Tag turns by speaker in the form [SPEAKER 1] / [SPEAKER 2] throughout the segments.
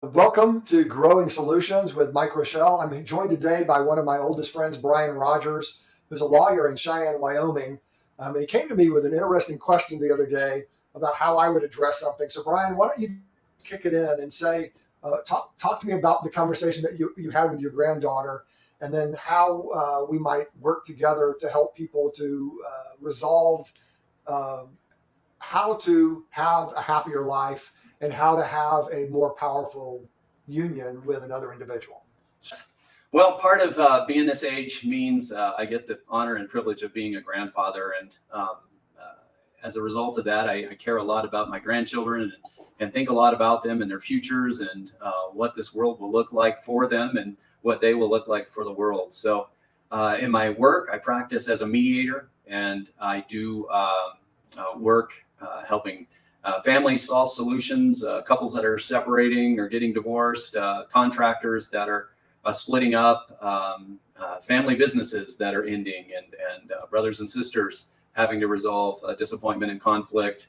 [SPEAKER 1] Welcome to Growing Solutions with Mike Rochelle. I'm joined today by one of my oldest friends, Bryan Rogers, who's a lawyer in Cheyenne, Wyoming. And he came to me with an interesting question the other day about how I would address something. So, Bryan, why don't you kick it in and say, talk to me about the conversation that you had with your granddaughter, and then how we might work together to help people to resolve how to have a happier life and how to have a more powerful union with another individual.
[SPEAKER 2] Well, part of being this age means I get the honor and privilege of being a grandfather. And as a result of that, I care a lot about my grandchildren and think a lot about them and their futures and what this world will look like for them and what they will look like for the world. So in my work, I practice as a mediator, and I do work helping families solve solutions, couples that are separating or getting divorced, contractors that are splitting up, family businesses that are ending, and brothers and sisters having to resolve disappointment and conflict,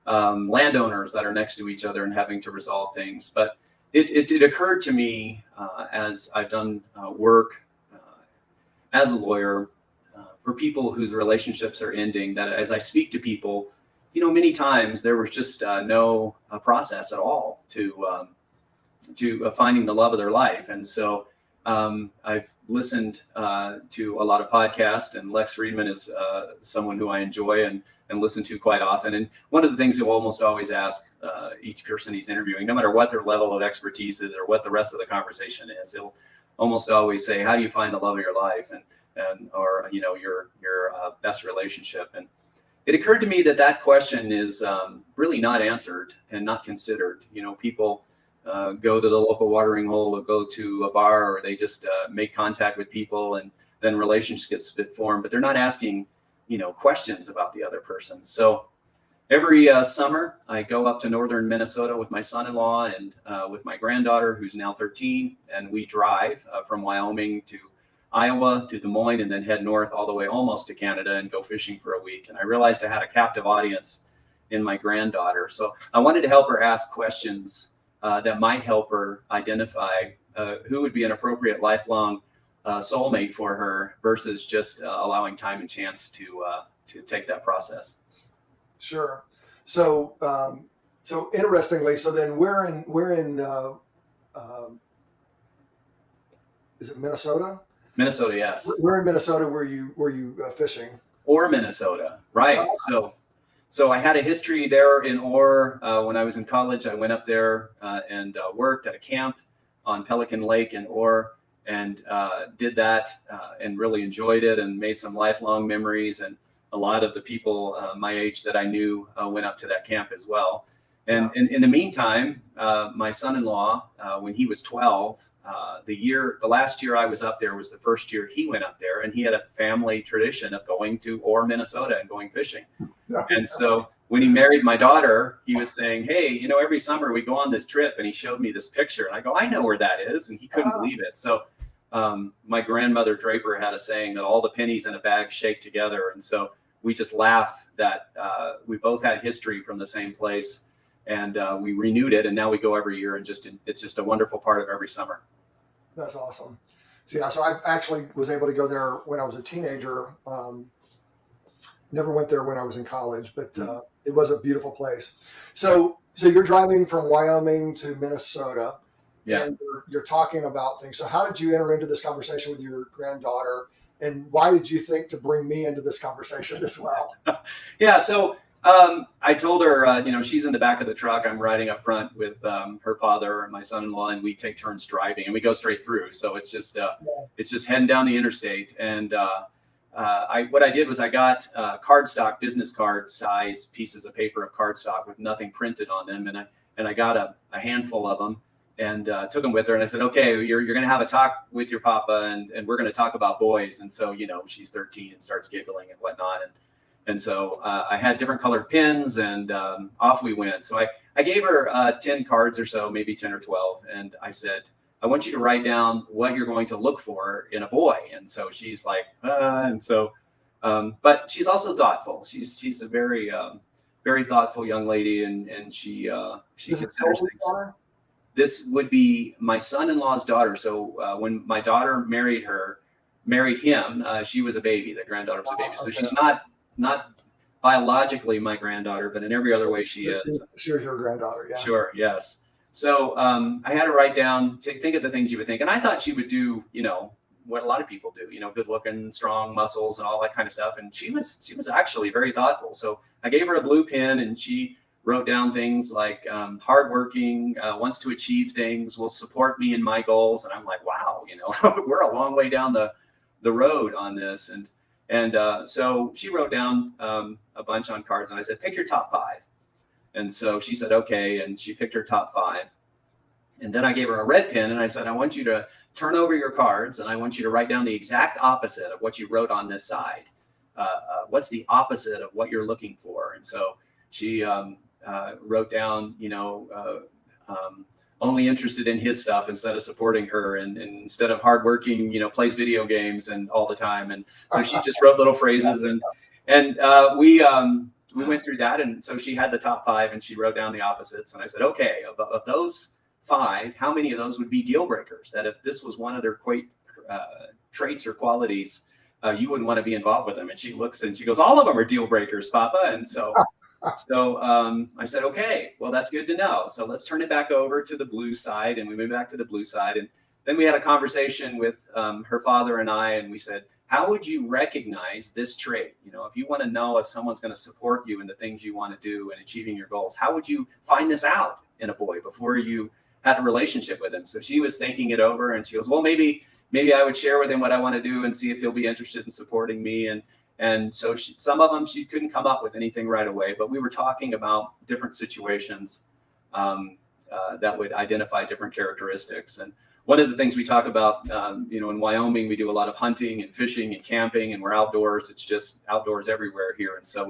[SPEAKER 2] landowners that are next to each other and having to resolve things. But it occurred to me as I've done work as a lawyer for people whose relationships are ending, that as I speak to people, many times there was just no process at all to finding the love of their life. And so I've listened to a lot of podcasts, and Lex Friedman is someone who I enjoy and listen to quite often. And one of the things he'll almost always ask each person he's interviewing, no matter what their level of expertise is or what the rest of the conversation is, he'll almost always say, how do you find the love of your life or your best relationship? And it occurred to me that question is really not answered and not considered. People go to the local watering hole or go to a bar, or they just make contact with people, and then relationships get formed, but they're not asking, questions about the other person. So every summer I go up to northern Minnesota with my son-in-law and with my granddaughter, who's now 13, and we drive from Wyoming to Iowa to Des Moines, and then head north all the way almost to Canada and go fishing for a week. And I realized I had a captive audience in my granddaughter. So I wanted to help her ask questions that might help her identify who would be an appropriate lifelong soulmate for her versus just allowing time and chance to take that process.
[SPEAKER 1] Sure. So interestingly, so then we're in is it Minnesota?
[SPEAKER 2] Minnesota, yes.
[SPEAKER 1] We're in Minnesota. Were you fishing?
[SPEAKER 2] Or Minnesota, right? So I had a history there in Orr. When I was in college, I went up there and worked at a camp on Pelican Lake in Orr, and did that and really enjoyed it and made some lifelong memories. And a lot of the people my age that I knew went up to that camp as well. And in the meantime, my son-in-law, when he was 12, the last year I was up there was the first year he went up there, and he had a family tradition of going to Orr, Minnesota and going fishing. And so when he married my daughter, he was saying, hey, every summer we go on this trip, and he showed me this picture, and I go, I know where that is. And he couldn't believe it. So my grandmother Draper had a saying that all the pennies in a bag shake together. And so we just laugh that we both had history from the same place, and we renewed it, and now we go every year, and it's just a wonderful part of every summer.
[SPEAKER 1] That's awesome. So I actually was able to go there when I was a teenager. Never went there when I was in college, but it was a beautiful place. So you're driving from Wyoming to Minnesota, and you're talking about things. So how did you enter into this conversation with your granddaughter, and why did you think to bring me into this conversation as well?
[SPEAKER 2] So I told her, she's in the back of the truck. I'm riding up front with her father and my son-in-law, and we take turns driving, and we go straight through. So it's just heading down the interstate. And what I did was I got cardstock, business card size pieces of paper of cardstock with nothing printed on them, and I got a handful of them and took them with her. And I said, okay, you're going to have a talk with your papa, and we're going to talk about boys. And so she's 13 and starts giggling and whatnot. And so I had different colored pins, and off we went. So I gave her 10 cards or so, maybe 10 or 12. And I said, I want you to write down what you're going to look for in a boy. And so she's like, but she's also thoughtful. She's a very, very thoughtful young lady, and she considers things. this would be my son-in-law's daughter. So when my daughter married him, she was a baby. The granddaughter was a baby. So
[SPEAKER 1] Okay.
[SPEAKER 2] she's not biologically my granddaughter, but in every other way she is.
[SPEAKER 1] She's your granddaughter, yeah.
[SPEAKER 2] Sure, yes. So I had to write down, think of the things you would think. And I thought she would do, what a lot of people do, good looking, strong muscles and all that kind of stuff. And she was actually very thoughtful. So I gave her a blue pen and she wrote down things like hardworking, wants to achieve things, will support me in my goals. And I'm like, wow, we're a long way down the road on this. And so she wrote down a bunch on cards and I said, pick your top 5. And so she said, okay. And she picked her top 5. And then I gave her a red pen and I said, I want you to turn over your cards and I want you to write down the exact opposite of what you wrote on this side. What's the opposite of what you're looking for? And so she wrote down, only interested in his stuff instead of supporting her, and instead of hardworking, plays video games and all the time. And so she just wrote little phrases and we went through that. And so she had the top 5 and she wrote down the opposites. And I said, okay, of those 5, how many of those would be deal breakers? That if this was one of their traits or qualities, you wouldn't want to be involved with them. And she looks and she goes, all of them are deal breakers, Papa. And so I said, okay, well, that's good to know. So let's turn it back over to the blue side. And we went back to the blue side. And then we had a conversation with her father and I, and we said, how would you recognize this trait? If you want to know if someone's going to support you in the things you want to do and achieving your goals, how would you find this out in a boy before you had a relationship with him? So she was thinking it over and she goes, well, maybe I would share with him what I want to do and see if he'll be interested in supporting me. And so some of them, she couldn't come up with anything right away, but we were talking about different situations that would identify different characteristics. And one of the things we talk about, in Wyoming, we do a lot of hunting and fishing and camping, and we're outdoors. It's just outdoors everywhere here. And so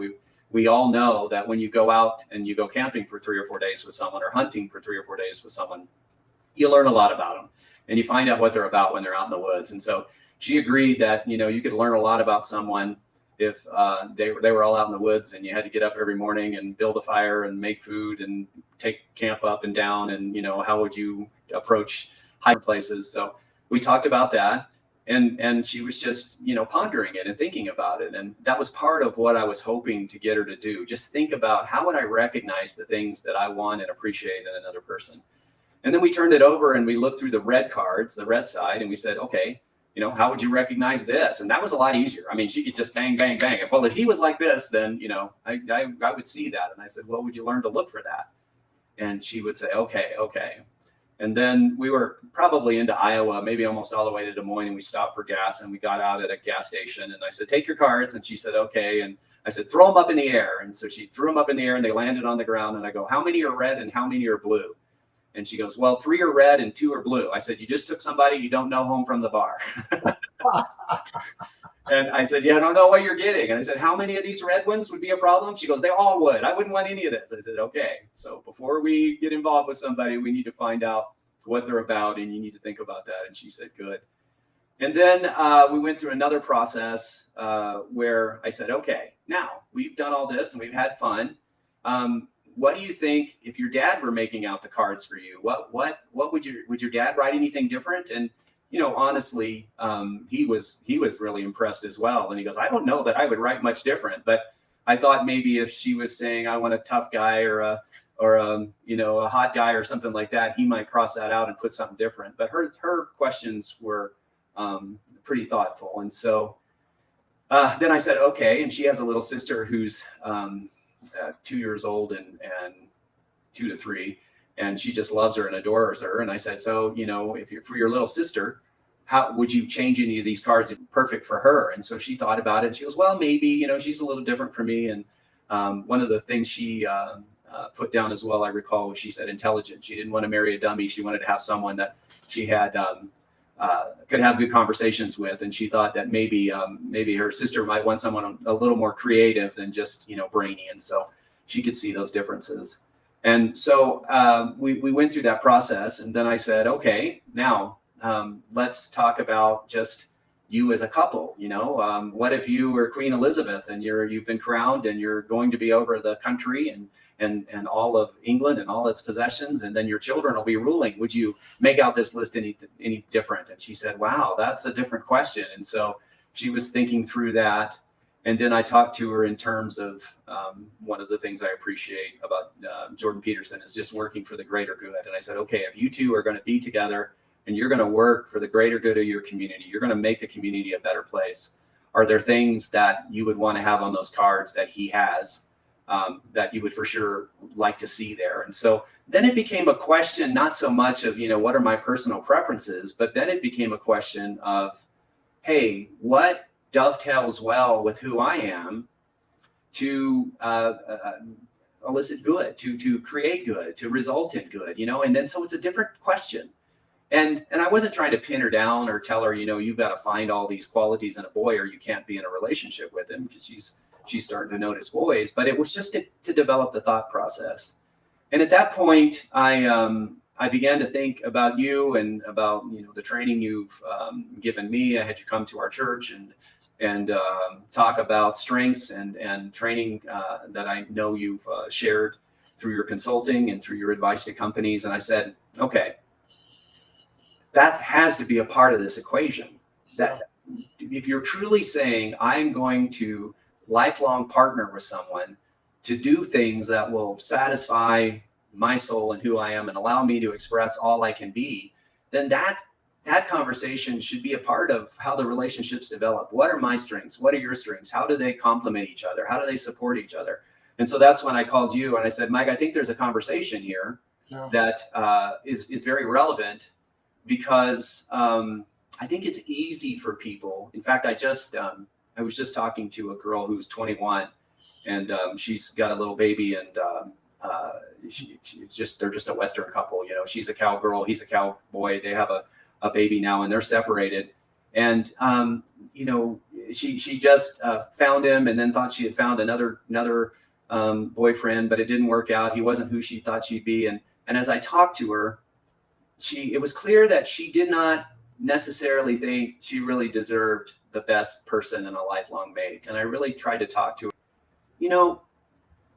[SPEAKER 2] we all know that when you go out and you go camping for 3 or 4 days with someone or hunting for 3 or 4 days with someone, you learn a lot about them and you find out what they're about when they're out in the woods. And so she agreed that, you could learn a lot about someone if they were all out in the woods and you had to get up every morning and build a fire and make food and take camp up and down. And, how would you approach high places? So we talked about that. And she was just, pondering it and thinking about it. And that was part of what I was hoping to get her to do. Just think about, how would I recognize the things that I want and appreciate in another person? And then we turned it over and we looked through the red cards, the red side, and we said, okay, how would you recognize this? And that was a lot easier. I mean, she could just bang, bang, bang. If he was like this, then, I would see that. And I said, well, would you learn to look for that? And she would say, okay. And then we were probably into Iowa, maybe almost all the way to Des Moines, and we stopped for gas and we got out at a gas station. And I said, take your cards. And she said, okay. And I said, throw them up in the air. And so she threw them up in the air and they landed on the ground. And I go, how many are red and how many are blue? And she goes, well, 3 are red and 2 are blue. I said, you just took somebody you don't know home from the bar. And I said, yeah, I don't know what you're getting. And I said, how many of these red ones would be a problem? She goes, they all would. I wouldn't want any of this. I said, okay. So before we get involved with somebody, we need to find out what they're about. And you need to think about that. And she said, good. And then we went through another process where I said, okay, now we've done all this and we've had fun. What do you think if your dad were making out the cards for you? What would your dad write anything different? And honestly, he was really impressed as well. And he goes, I don't know that I would write much different, but I thought maybe if she was saying I want a tough guy or a hot guy or something like that, he might cross that out and put something different. But her questions were pretty thoughtful. And so then I said, okay. And she has a little sister who's 2 years old and 2 to 3. And she just loves her and adores her. And I said, so, if you're for your little sister, how would you change any of these cards perfect for her? And so she thought about it. And she goes, well, maybe, she's a little different from me. And one of the things she put down as well, I recall, was she said intelligent. She didn't want to marry a dummy. She wanted to have someone that she had could have good conversations with. And she thought that maybe her sister might want someone a little more creative than just, brainy. And so she could see those differences. And so we went through that process. And then I said, okay, now let's talk about just you as a couple. What if you were Queen Elizabeth and you've been crowned and you're going to be over the country and all of England and all its possessions, and then your children will be ruling. Would you make out this list any different? And she said, wow, that's a different question. And so she was thinking through that. And then I talked to her in terms of one of the things I appreciate about Jordan Peterson is just working for the greater good. And I said, okay, if you two are going to be together and you're going to work for the greater good of your community, you're going to make the community a better place. Are there things that you would want to have on those cards that he has that you would for sure like to see there? And so then it became a question, not so much of, what are my personal preferences, but then it became a question of, hey, what dovetails well with who I am to elicit good, to create good, to result in good, and then so it's a different question. And I wasn't trying to pin her down or tell her, you've got to find all these qualities in a boy or you can't be in a relationship with him, because she's starting to notice boys. But it was just to develop the thought process. And at that point, I began to think about you and about the training you've given me. I had you come to our church and talk about strengths and training that I know you've shared through your consulting and through your advice to companies. And I said, okay, that has to be a part of this equation. That if you're truly saying, I'm going to lifelong partner with someone to do things that will satisfy my soul and who I am and allow me to express all I can be, then that conversation should be a part of how the relationships develop. What are my strengths? What are your strengths? How do they complement each other? How do they support each other? And so that's when I called you and I said, Mike, I think there's a conversation here that is very relevant, because I think it's easy for people. In fact, I was just talking to a girl who's 21 and she's got a little baby, and they're just a Western couple. She's a cowgirl, he's a cowboy. They have a baby now and they're separated. And, she just found him and then thought she had found another boyfriend, but it didn't work out. He wasn't who she thought she'd be. And as I talked to her, it was clear that she did not necessarily think she really deserved the best person and a lifelong mate. And I really tried to talk to her,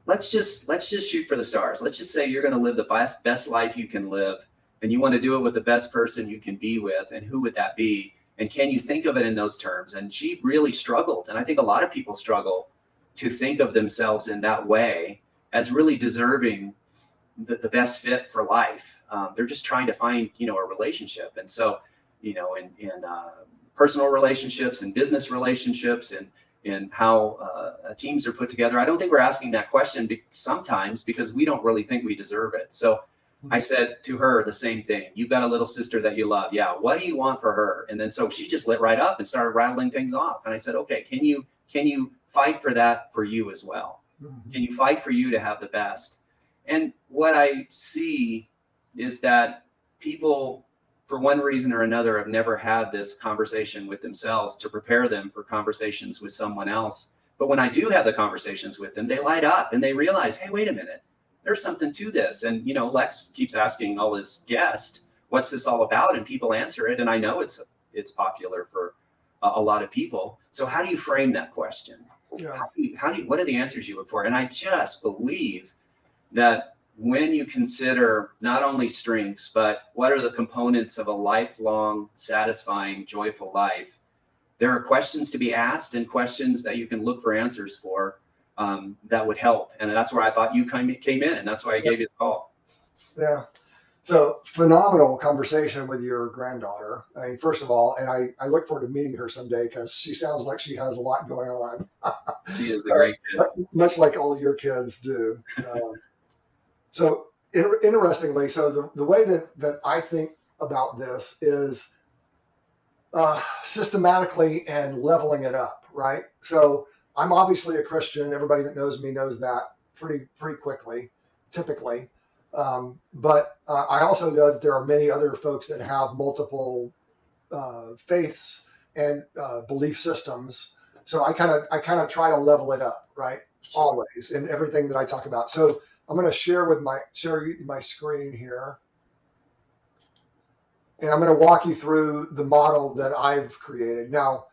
[SPEAKER 2] let's just shoot for the stars. Let's just say you're going to live the best life you can live, and you want to do it with the best person you can be with. And who would that be? And can you think of it in those terms? And she really struggled. And I think a lot of people struggle to think of themselves in that way as really deserving the best fit for life. They're just trying to find, a relationship. And so, in personal relationships and business relationships and how teams are put together, I don't think we're asking that question sometimes because we don't really think we deserve it. So I said to her the same thing. You've got a little sister that you love. Yeah. What do you want for her? And then so she just lit right up and started rattling things off. And I said, okay, can you fight for that for you as well? Mm-hmm. Can you fight for you to have the best? And what I see is that people, for one reason or another, have never had this conversation with themselves to prepare them for conversations with someone else. But when I do have the conversations with them, they light up and they realize, hey, wait a minute, there's something to this. And, Lex keeps asking all his guests, what's this all about? And people answer it. And I know it's popular for a lot of people. So how do you frame that question? Yeah. What are the answers you look for? And I just believe that when you consider not only strengths, but what are the components of a lifelong, satisfying, joyful life, there are questions to be asked and questions that you can look for answers for that would help. And that's where I thought you came in, and that's why I gave you the call.
[SPEAKER 1] Yeah. So phenomenal conversation with your granddaughter. I mean, first of all, and I look forward to meeting her someday because she sounds like she has a lot going on.
[SPEAKER 2] She is a great kid.
[SPEAKER 1] Much like all your kids do. So interestingly, so the way that I think about this is systematically and leveling it up, right? So I'm obviously a Christian. Everybody that knows me knows that pretty quickly, typically. But I also know that there are many other folks that have multiple faiths and belief systems. So I kind of try to level it up, right? Always in everything that I talk about. So I'm going to share my screen here, and I'm going to walk you through the model that I've created. Now,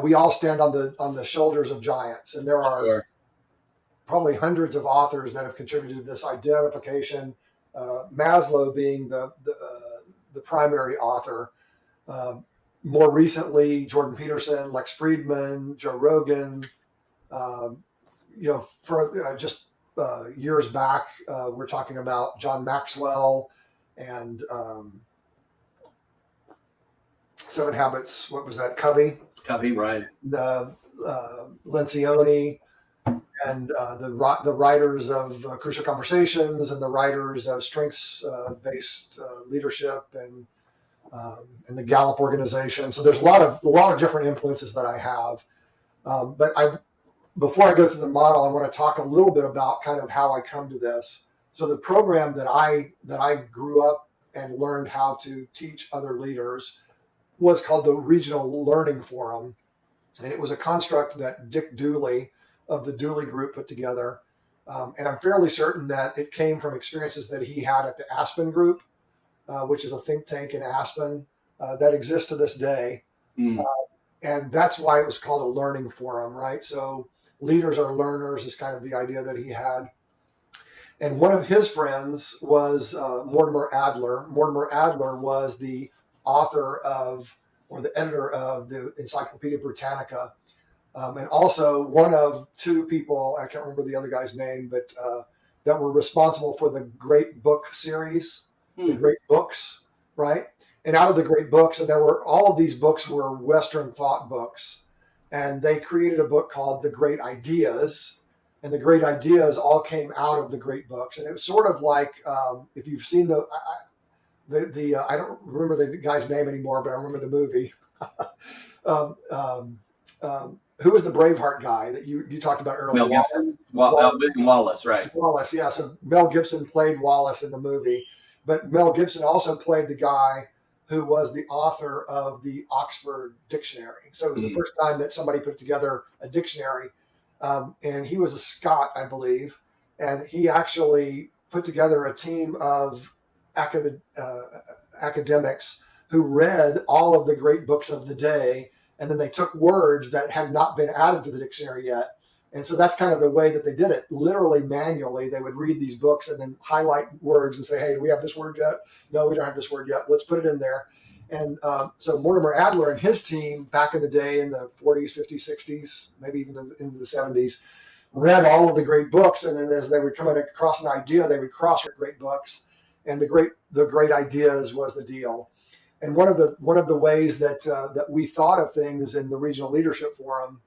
[SPEAKER 1] we all stand on the shoulders of giants, and there are probably hundreds of authors that have contributed to this identification. Maslow being the primary author. More recently, Jordan Peterson, Lex Friedman, Joe Rogan. For just years back, we're talking about John Maxwell and 7 Habits. What was that? Covey,
[SPEAKER 2] right.
[SPEAKER 1] Lencioni, and the writers of Crucial Conversations and the writers of Strengths-Based Leadership and the Gallup organization. So there's a lot of different influences that I have. Before I go through the model, I want to talk a little bit about kind of how I come to this. So the program that I grew up and learned how to teach other leaders was called the Regional Learning Forum. And it was a construct that Dick Dooley of the Dooley Group put together. And I'm fairly certain that it came from experiences that he had at the Aspen Group, which is a think tank in Aspen that exists to this day. And that's why it was called a learning forum, right? So leaders are learners is kind of the idea that he had. And one of his friends was Mortimer Adler. Mortimer Adler was the author or the editor of the Encyclopedia Britannica. And also one of 2 people, I can't remember the other guy's name, but that were responsible for the Great Book series, the Great Books, right? And out of the Great Books, and all of these books were Western thought books. And they created a book called The Great Ideas. And the Great Ideas all came out of the Great Books. And it was sort of like, if you've seen I don't remember the guy's name anymore, but I remember the movie. Who was the Braveheart guy that you talked about earlier?
[SPEAKER 2] Mel Gibson? William Wallace, right.
[SPEAKER 1] Wallace, yeah. So Mel Gibson played Wallace in the movie. But Mel Gibson also played the guy who was the author of the Oxford Dictionary. So it was the first time that somebody put together a dictionary. And he was a Scot, I believe. And he actually put together a team of academics who read all of the great books of the day. And then they took words that had not been added to the dictionary yet. And so that's kind of the way that they did it. Literally manually, they would read these books and then highlight words and say, hey, do we have this word yet? No, we don't have this word yet. Let's put it in there. And so Mortimer Adler and his team back in the day in the 40s, 50s, 60s, maybe even into the 70s, read all of the great books. And then as they would come across an idea, they would cross-read great books. And the great ideas was the deal. And one of the ways that we thought of things in the Regional Leadership Forum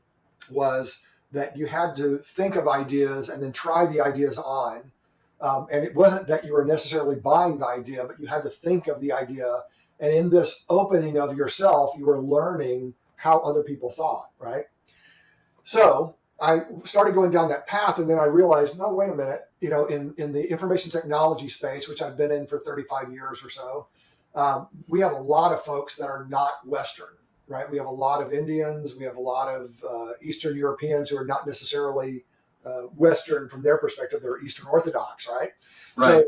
[SPEAKER 1] was that you had to think of ideas and then try the ideas on. And it wasn't that you were necessarily buying the idea, but you had to think of the idea. And in this opening of yourself, you were learning how other people thought, right? So I started going down that path, and then I realized, no, wait a minute. In the information technology space, which I've been in for 35 years or so, we have a lot of folks that are not Western. Right, we have a lot of Indians, we have a lot of Eastern Europeans who are not necessarily Western from their perspective; they're Eastern Orthodox, right?
[SPEAKER 2] Right.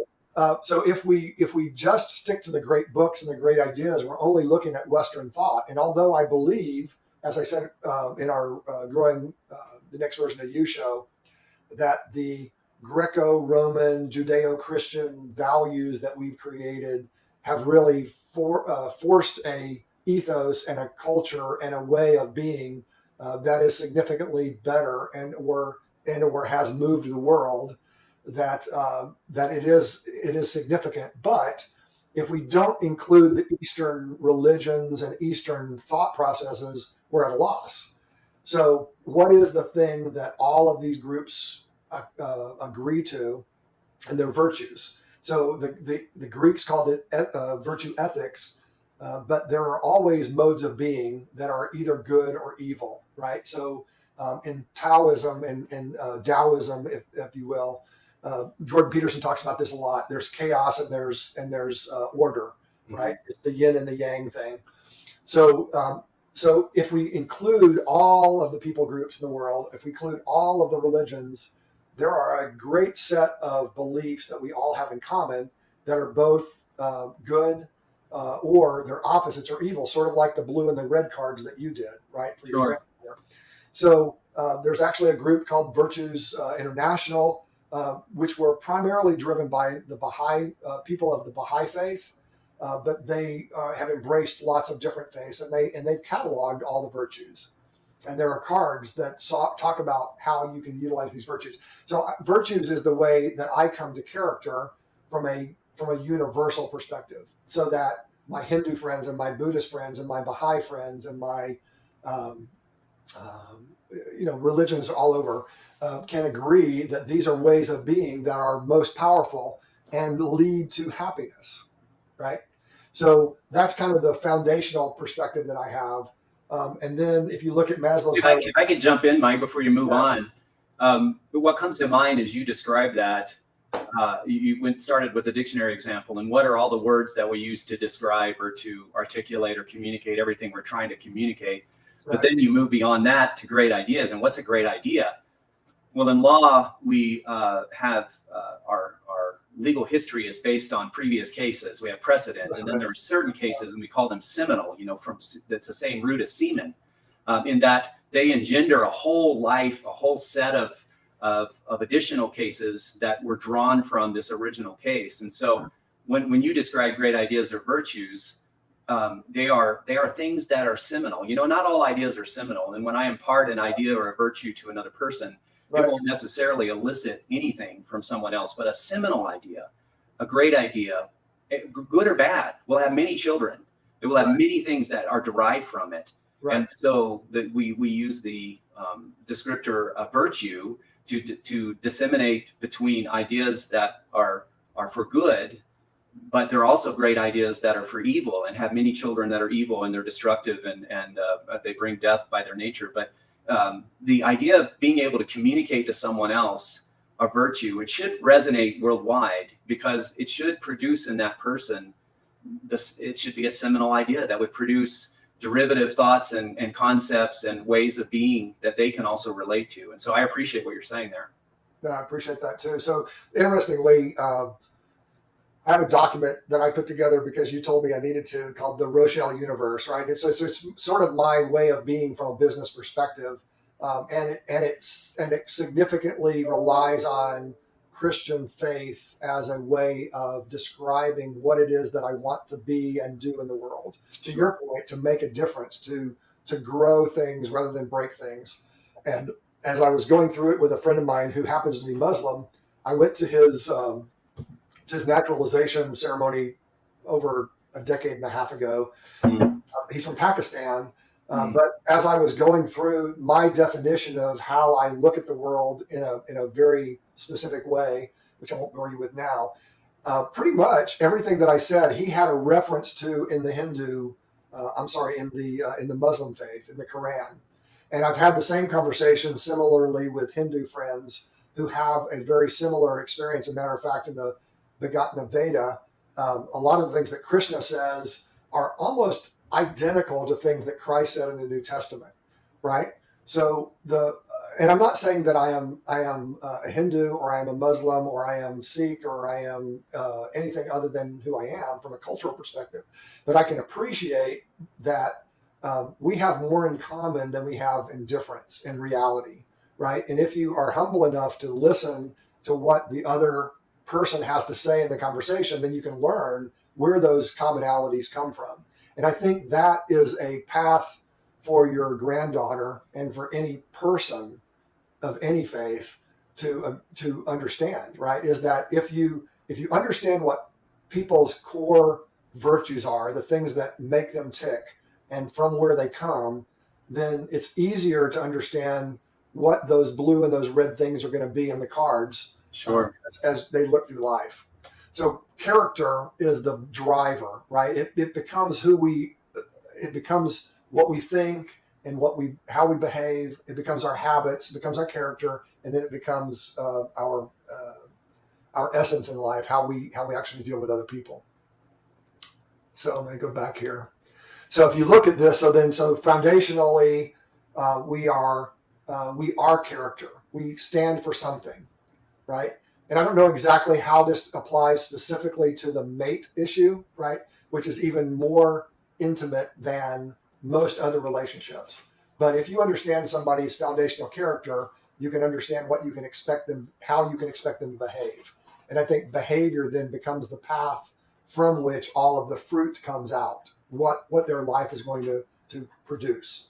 [SPEAKER 1] So if we just stick to the great books and the great ideas, we're only looking at Western thought. And although I believe, as I said in our growing the next version of You show, that the Greco-Roman, Judeo-Christian values that we've created have really forced a ethos and a culture and a way of being that is significantly better or has moved the world, that it is significant. But if we don't include the Eastern religions and Eastern thought processes, we're at a loss. So what is the thing that all of these groups agree to, and their virtues? So the Greeks called it virtue ethics. But there are always modes of being that are either good or evil, right? So in Taoism and Taoism, if you will, Jordan Peterson talks about this a lot. There's chaos and there's order, right? It's the yin and the yang thing. So if we include all of the people groups in the world, if we include all of the religions, there are a great set of beliefs that we all have in common that are both good. Or their opposites are evil, sort of like the blue and the red cards that you did, right? For
[SPEAKER 2] Sure.
[SPEAKER 1] your so There's actually a group called Virtues International, which were primarily driven by the Baha'i people of the Baha'i faith, but they have embraced lots of different faiths, and they've cataloged all the virtues. And there are cards that talk about how you can utilize these virtues. So virtues is the way that I come to character from a universal perspective, so that my Hindu friends and my Buddhist friends and my Baha'i friends and my religions all over can agree that these are ways of being that are most powerful and lead to happiness, right? So that's kind of the foundational perspective that I have. And then if you look at Maslow's
[SPEAKER 2] hierarchy, if I could jump in, Mike, before you move on, what comes to mind as you describe that, you started with the dictionary example, and what are all the words that we use to describe or to articulate or communicate everything we're trying to communicate. But then you move beyond that to great ideas. And what's a great idea? Well, in law, we have our legal history is based on previous cases. We have precedent, and then there are certain cases, and we call them seminal. That's the same root as semen, in that they engender a whole life, a whole set of additional cases that were drawn from this original case. And so, when you describe great ideas or virtues, they are things that are seminal. Not all ideas are seminal. And when I impart an idea or a virtue to another person, it won't necessarily elicit anything from someone else. But a seminal idea, a great idea, good or bad, will have many children. It will have many things that are derived from it. And so that we use the descriptor of virtue to disseminate between ideas that are for good, but there are also great ideas that are for evil and have many children that are evil and they're destructive and they bring death by their nature. But the idea of being able to communicate to someone else a virtue, it should resonate worldwide, because it should produce in that person it should be a seminal idea that would produce derivative thoughts and concepts and ways of being that they can also relate to. And so I appreciate what you're saying there.
[SPEAKER 1] Yeah, I appreciate that too. So interestingly, I have a document that I put together because you told me I needed to, called the Rochelle Universe, right? It's sort of my way of being from a business perspective, and it significantly relies on Christian faith as a way of describing what it is that I want to be and do in the world. To your point, to make a difference, to grow things rather than break things. And as I was going through it with a friend of mine who happens to be Muslim, I went to his naturalization ceremony over a decade and a half ago. He's from Pakistan. But as I was going through my definition of how I look at the world in a very specific way, which I won't bore you with now, pretty much everything that I said, he had a reference to in the in the Muslim faith, in the Quran. And I've had the same conversation similarly with Hindu friends who have a very similar experience. As a matter of fact, in the Begotten Veda, a lot of the things that Krishna says are almost identical to things that Christ said in the New Testament, right? So and I'm not saying that I am a Hindu or I am a Muslim or I am Sikh or I am anything other than who I am from a cultural perspective, but I can appreciate that we have more in common than we have in difference in reality, right? And if you are humble enough to listen to what the other person has to say in the conversation, then you can learn where those commonalities come from. And I think that is a path for your granddaughter and for any person of any faith to understand, right? Is that if you understand what people's core virtues are, the things that make them tick, and from where they come, then it's easier to understand what those blue and those red things are going to be in the cards.
[SPEAKER 2] Sure.
[SPEAKER 1] As they look through life. So character is the driver, right? It becomes it becomes what we think and how we behave. It becomes our habits, it becomes our character, and then it becomes our essence in life, how we actually deal with other people. So I'm going to go back here. So if you look at this, so foundationally, we are character. We stand for something, right? And I don't know exactly how this applies specifically to the mate issue, right? Which is even more intimate than most other relationships. But if you understand somebody's foundational character, you can understand what you can expect them, how you can expect them to behave. And I think behavior then becomes the path from which all of the fruit comes out, what their life is going to produce.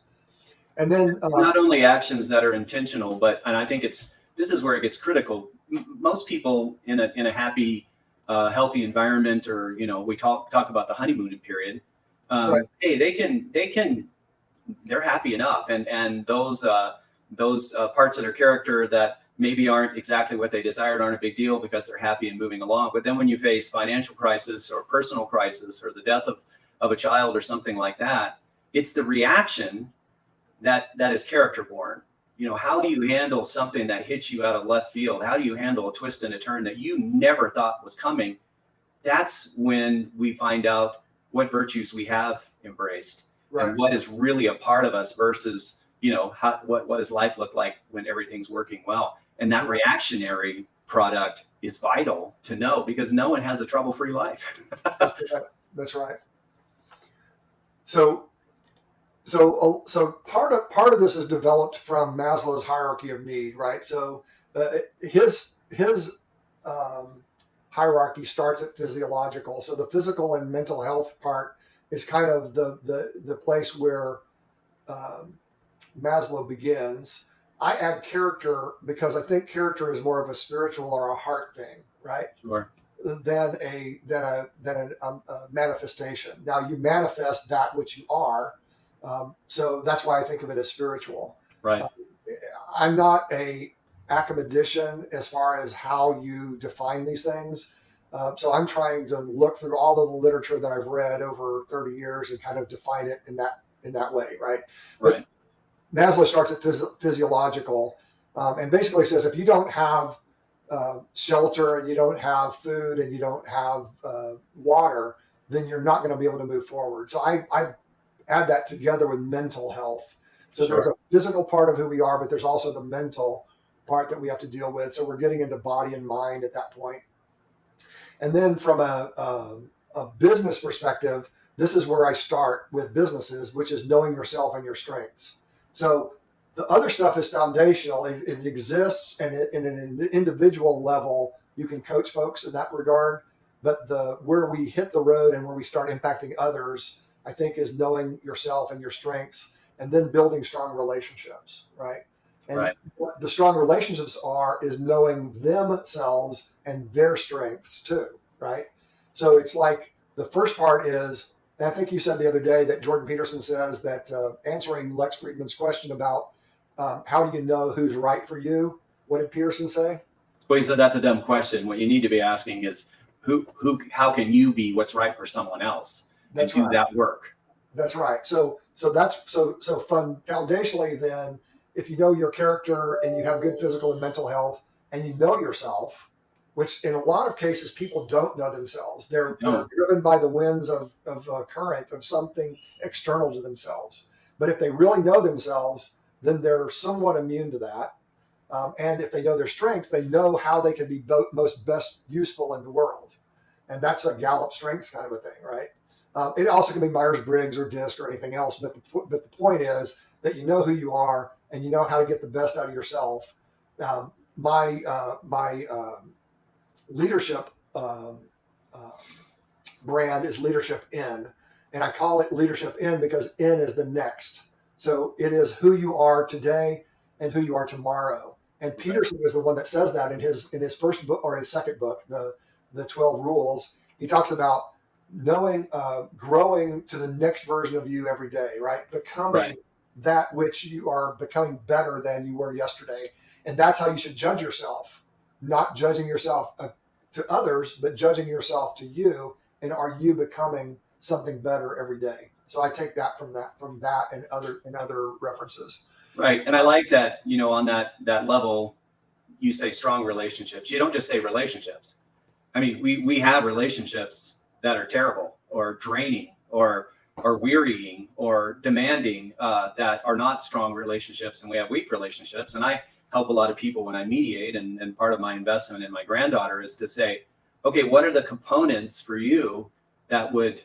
[SPEAKER 1] And then
[SPEAKER 2] Not only actions that are intentional, but, and I think this is where it gets critical. Most people in a happy, healthy environment, or, we talk about the honeymoon period.
[SPEAKER 1] right,
[SPEAKER 2] Hey, they're happy enough, and those parts of their character that maybe aren't exactly what they desired aren't a big deal, because they're happy and moving along. But then when you face financial crisis or personal crisis or the death of a child or something like that, it's the reaction that is character born. How do you handle something that hits you out of left field? How do you handle a twist and a turn that you never thought was coming? That's when we find out what virtues we have embraced,
[SPEAKER 1] right.
[SPEAKER 2] and what is really a part of us versus, what does life look like when everything's working well? And that reactionary product is vital to know, because no one has a trouble-free life.
[SPEAKER 1] That's right. So part of this is developed from Maslow's hierarchy of need, right? So his hierarchy starts at physiological. So the physical and mental health part is kind of the place where Maslow begins. I add character because I think character is more of a spiritual or a heart thing, right?
[SPEAKER 2] Sure.
[SPEAKER 1] Than a manifestation. Now you manifest that which you are. So that's why I think of it as spiritual.
[SPEAKER 2] Right.
[SPEAKER 1] I'm not a academician as far as how you define these things. So I'm trying to look through all of the literature that I've read over 30 years and kind of define it in that way, right?
[SPEAKER 2] Right.
[SPEAKER 1] But Maslow starts at physiological, and basically says if you don't have shelter and you don't have food and you don't have water, then you're not going to be able to move forward. So I add that together with mental health. So
[SPEAKER 2] Sure.
[SPEAKER 1] there's a physical part of who we are, but there's also the mental part that we have to deal with. So we're getting into body and mind at that point. And then from a business perspective, this is where I start with businesses, which is knowing yourself and your strengths. So the other stuff is foundational. It exists, and in an individual level, you can coach folks in that regard. But where we hit the road and where we start impacting others, I think, is knowing yourself and your strengths, and then building strong relationships, right? And
[SPEAKER 2] Right.
[SPEAKER 1] what the strong relationships is knowing themselves and their strengths too, right? So it's like the first part is, and I think you said the other day that Jordan Peterson says that answering Lex Friedman's question about how do you know who's right for you? What did Peterson say?
[SPEAKER 2] Well, he said that's a dumb question. What you need to be asking is how can you be what's right for someone else and do that work?
[SPEAKER 1] That's right. So foundationally then, if you know your character and you have good physical and mental health and you know yourself, which in a lot of cases people don't know themselves. They're driven by the winds of a current of something external to themselves. But if they really know themselves, then they're somewhat immune to that. And if they know their strengths, they know how they can be best useful in the world. And that's a Gallup strengths kind of a thing, right? It also can be Myers-Briggs or DISC or anything else. But the point is that you know who you are and you know how to get the best out of yourself. My leadership brand is Leadership In. And I call it Leadership In because In is the next. So it is who you are today and who you are tomorrow. And Peterson is the one that says that in his first book or his second book, the 12 Rules. He talks about knowing, growing to the next version of you every day, right? Becoming that which you are, becoming better than you were yesterday. And that's how you should judge yourself, not judging yourself to others, but judging yourself to you. And are you becoming something better every day? So I take that from that and other references.
[SPEAKER 2] Right. And I like that, on that level, you say strong relationships. You don't just say relationships. I mean, we have relationships that are terrible or draining or wearying or demanding that are not strong relationships. And we have weak relationships. And I help a lot of people when I mediate. And part of my investment in my granddaughter is to say, okay, what are the components for you that would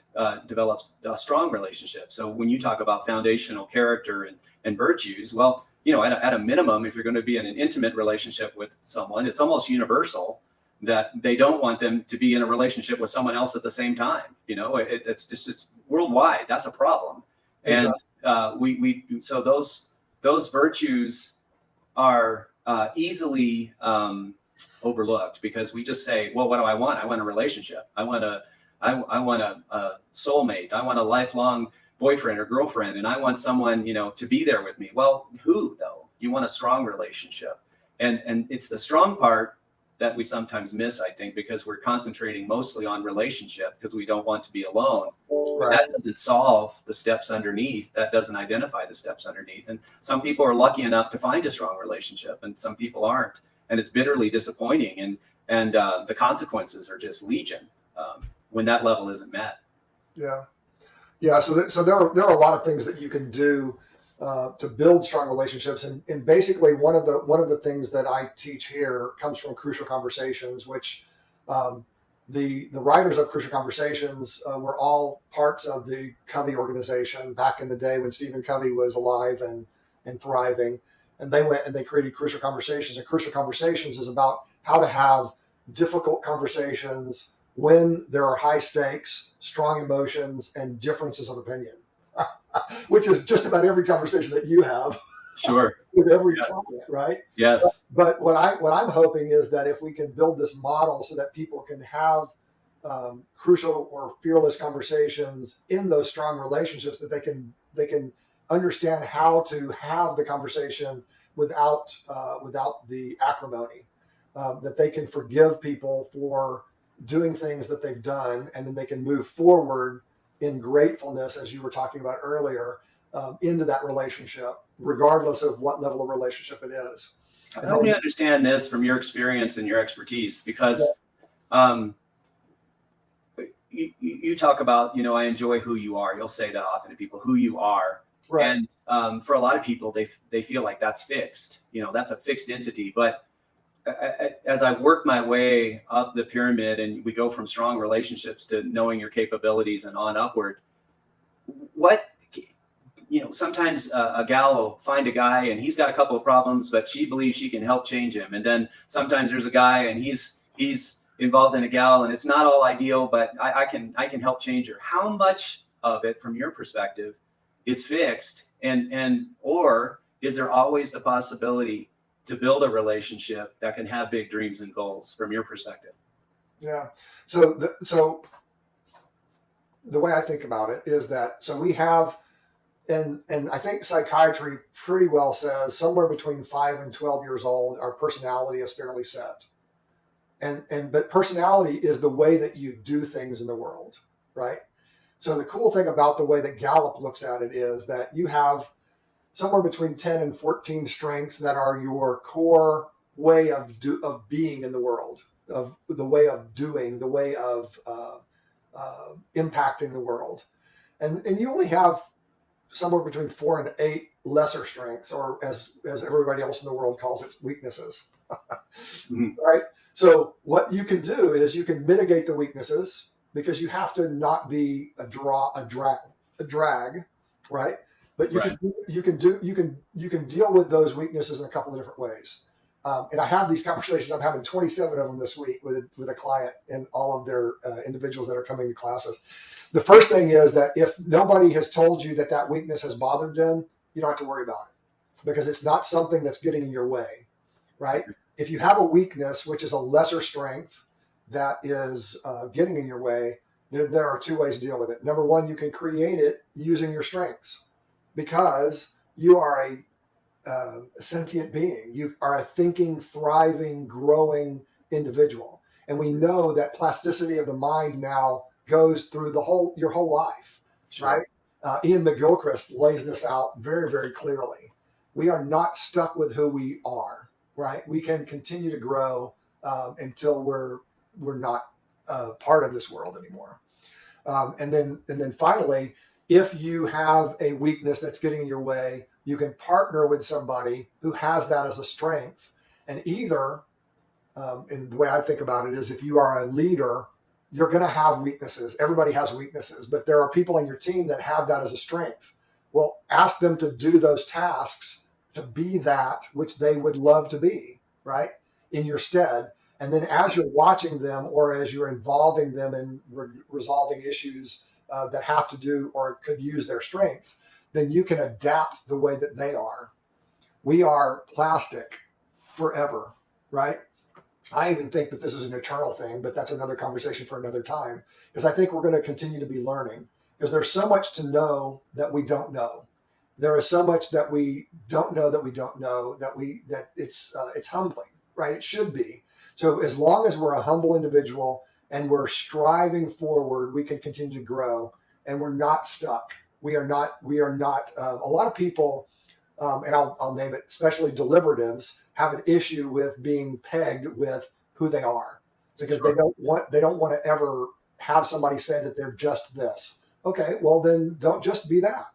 [SPEAKER 2] develop a strong relationship. So when you talk about foundational character and virtues, well, at a minimum, if you're going to be in an intimate relationship with someone, it's almost universal that they don't want them to be in a relationship with someone else at the same time. It's just worldwide. That's a problem. Exactly. And so those virtues are easily overlooked because we just say, well, what do I want? I want a relationship. I want a soulmate. I want a lifelong boyfriend or girlfriend, and I want someone, to be there with me. Well, who though? You want a strong relationship, and it's the strong part that we sometimes miss, I think, because we're concentrating mostly on relationship because we don't want to be alone. Right. But that doesn't solve the steps underneath. That doesn't identify the steps underneath. And some people are lucky enough to find a strong relationship, and some people aren't, and it's bitterly disappointing. And the consequences are just legion when that level isn't met.
[SPEAKER 1] Yeah. So there are a lot of things that you can do to build strong relationships, and basically one of the things that I teach here comes from Crucial Conversations, which the writers of Crucial Conversations were all parts of the Covey organization back in the day when Stephen Covey was alive and thriving, and they went and they created Crucial Conversations. And Crucial Conversations is about how to have difficult conversations when there are high stakes, strong emotions, and differences of opinion. Which is just about every conversation that you have.
[SPEAKER 2] Sure.
[SPEAKER 1] With every client, right?
[SPEAKER 2] Yes.
[SPEAKER 1] But what I'm hoping is that if we can build this model so that people can have crucial or fearless conversations in those strong relationships, that they can understand how to have the conversation without the acrimony, that they can forgive people for doing things that they've done, and then they can move forward in gratefulness, as you were talking about earlier, into that relationship, regardless of what level of relationship it is.
[SPEAKER 2] How do you understand this from your experience and your expertise? Because you talk about, I enjoy who you are. You'll say that often to people, who you are. Right. And for a lot of people, they feel like that's fixed. That's a fixed entity. But as I work my way up the pyramid and we go from strong relationships to knowing your capabilities and on upward, sometimes a gal will find a guy and he's got a couple of problems, but she believes she can help change him. And then sometimes there's a guy and he's involved in a gal and it's not all ideal, but I can help change her. How much of it from your perspective is fixed or is there always the possibility to build a relationship that can have big dreams and goals from your perspective?
[SPEAKER 1] Yeah. So the way I think about it is that, so we have, and I think psychiatry pretty well says somewhere between 5 and 12 years old, our personality is fairly set. But personality is the way that you do things in the world, right? So the cool thing about the way that Gallup looks at it is that you have somewhere between 10 and 14 strengths that are your core way of being in the world, of the way of doing, the way of impacting the world. And you only have somewhere between 4 and 8 lesser strengths, or as everybody else in the world calls it, weaknesses. Mm-hmm. Right? So what you can do is you can mitigate the weaknesses, because you have to not be a drag, right? But you can deal with those weaknesses in a couple of different ways. And I have these conversations. I'm having 27 of them this week with a client and all of their individuals that are coming to classes. The first thing is that if nobody has told you that weakness has bothered them, you don't have to worry about it, because it's not something that's getting in your way, right? If you have a weakness, which is a lesser strength that is getting in your way, there are 2 ways to deal with it. Number one, you can create it using your strengths, because you are a sentient being. You are a thinking, thriving, growing individual. And we know that plasticity of the mind now goes through your whole life, sure. Right? Ian McGilchrist lays this out very, very clearly. We are not stuck with who we are, right? We can continue to grow until we're not part of this world anymore. And then finally, if you have a weakness that's getting in your way, you can partner with somebody who has that as a strength. And either, and the way I think about it is, if you are a leader you're going to have weaknesses. Everybody has weaknesses, but there are people on your team that have that as a strength. Well, ask them to do those tasks to be that which they would love to be, right, in your stead. And then as you're watching them or as you're involving them in resolving issues that have to do or could use their strengths, then you can adapt the way that they are. We are plastic forever, right? I even think that this is an eternal thing, but that's another conversation for another time, because I think we're going to continue to be learning, because there's so much to know that we don't know. There is so much that we don't know that we don't know, that it's humbling, right? It should be. So as long as we're a humble individual and we're striving forward, we can continue to grow, and we're not stuck. We are not. A lot of people, and I'll name it, especially deliberatives, have an issue with being pegged with who they are, because they don't want to ever have somebody say that they're just this. Okay, well then don't just be that.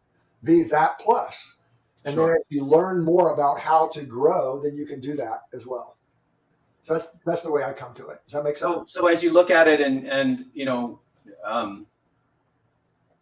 [SPEAKER 1] Be that plus. And then if you learn more about how to grow, then you can do that as well. So that's the way I come to it. Does that make sense?
[SPEAKER 2] So as you look at it, and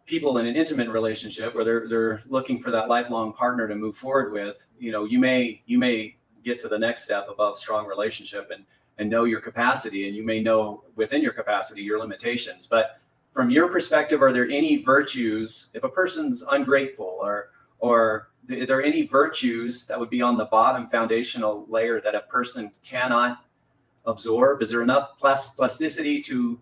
[SPEAKER 2] people in an intimate relationship where they're looking for that lifelong partner to move forward with, you may get to the next step above strong relationship and know your capacity, and you may know within your capacity your limitations. But from your perspective, are there any virtues if a person's ungrateful, or are there any virtues that would be on the bottom foundational layer that a person cannot absorb? Is there enough plasticity to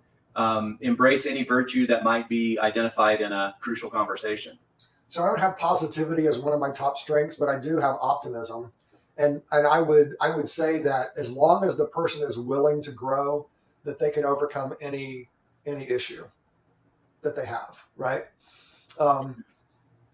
[SPEAKER 2] embrace any virtue that might be identified in a crucial conversation?
[SPEAKER 1] So I don't have positivity as one of my top strengths, but I do have optimism. And I would say that as long as the person is willing to grow, that they can overcome any issue that they have, right?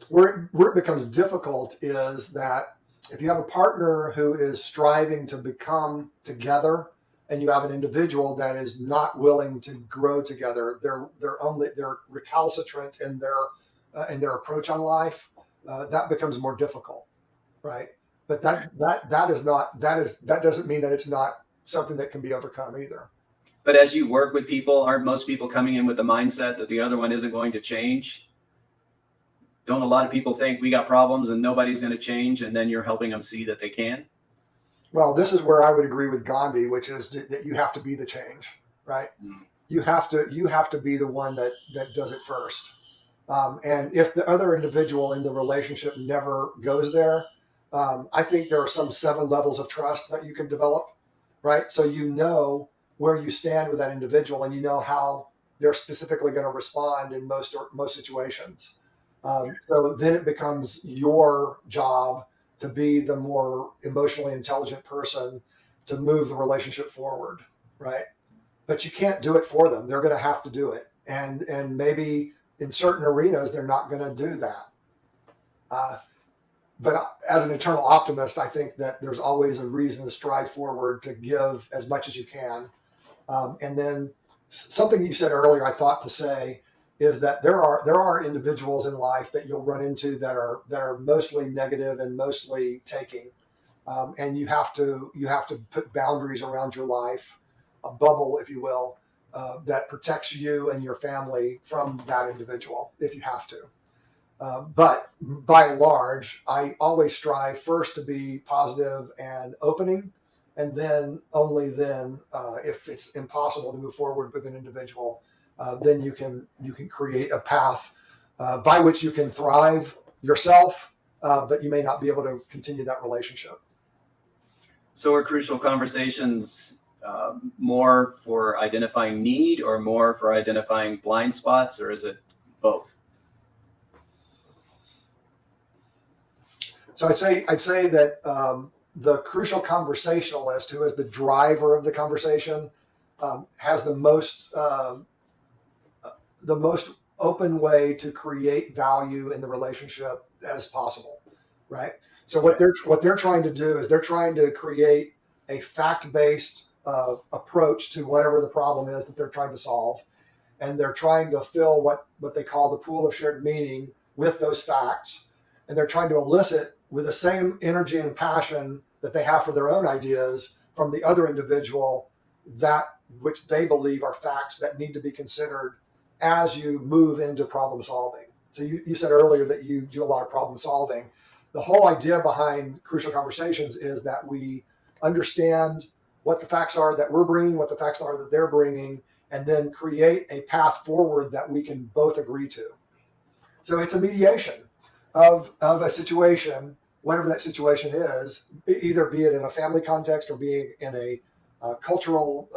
[SPEAKER 1] Where it becomes difficult is that if you have a partner who is striving to become together, and you have an individual that is not willing to grow together, they're recalcitrant in their approach on life, that becomes more difficult, right? But that doesn't mean that it's not something that can be overcome either.
[SPEAKER 2] But as you work with people, aren't most people coming in with the mindset that the other one isn't going to change? Don't a lot of people think we got problems and nobody's going to change, and then you're helping them see that they can?
[SPEAKER 1] Well, this is where I would agree with Gandhi, which is that you have to be the change, right? Mm. You have to be the one that does it first. And if the other individual in the relationship never goes there, I think there are some 7 levels of trust that you can develop, right? So you know where you stand with that individual, and you know how they're specifically going to respond in most situations. So then it becomes your job to be the more emotionally intelligent person to move the relationship forward, right? But you can't do it for them. They're going to have to do it. And maybe in certain arenas, they're not going to do that. But as an eternal optimist, I think that there's always a reason to strive forward, to give as much as you can. And then something you said earlier, I thought to say, is that there are individuals in life that you'll run into that are mostly negative and mostly taking, and you have to put boundaries around your life, a bubble, if you will, that protects you and your family from that individual if you have to. But by and large, I always strive first to be positive and opening, and then only then, if it's impossible to move forward with an individual, then you can create a path by which you can thrive yourself, but you may not be able to continue that relationship.
[SPEAKER 2] So are crucial conversations more for identifying need or more for identifying blind spots, or is it both?
[SPEAKER 1] So I'd say that the crucial conversationalist, who is the driver of the conversation, has the most open way to create value in the relationship as possible, right? So what they're trying to do is they're trying to create a fact-based approach to whatever the problem is that they're trying to solve, and they're trying to fill what they call the pool of shared meaning with those facts, and they're trying to elicit with the same energy and passion that they have for their own ideas from the other individual that which they believe are facts that need to be considered as you move into problem solving. So you said earlier that you do a lot of problem solving. The whole idea behind Crucial Conversations is that we understand what the facts are that we're bringing, what the facts are that they're bringing, and then create a path forward that we can both agree to. So it's a mediation of a situation, whatever that situation is, either be it in a family context or being in a cultural,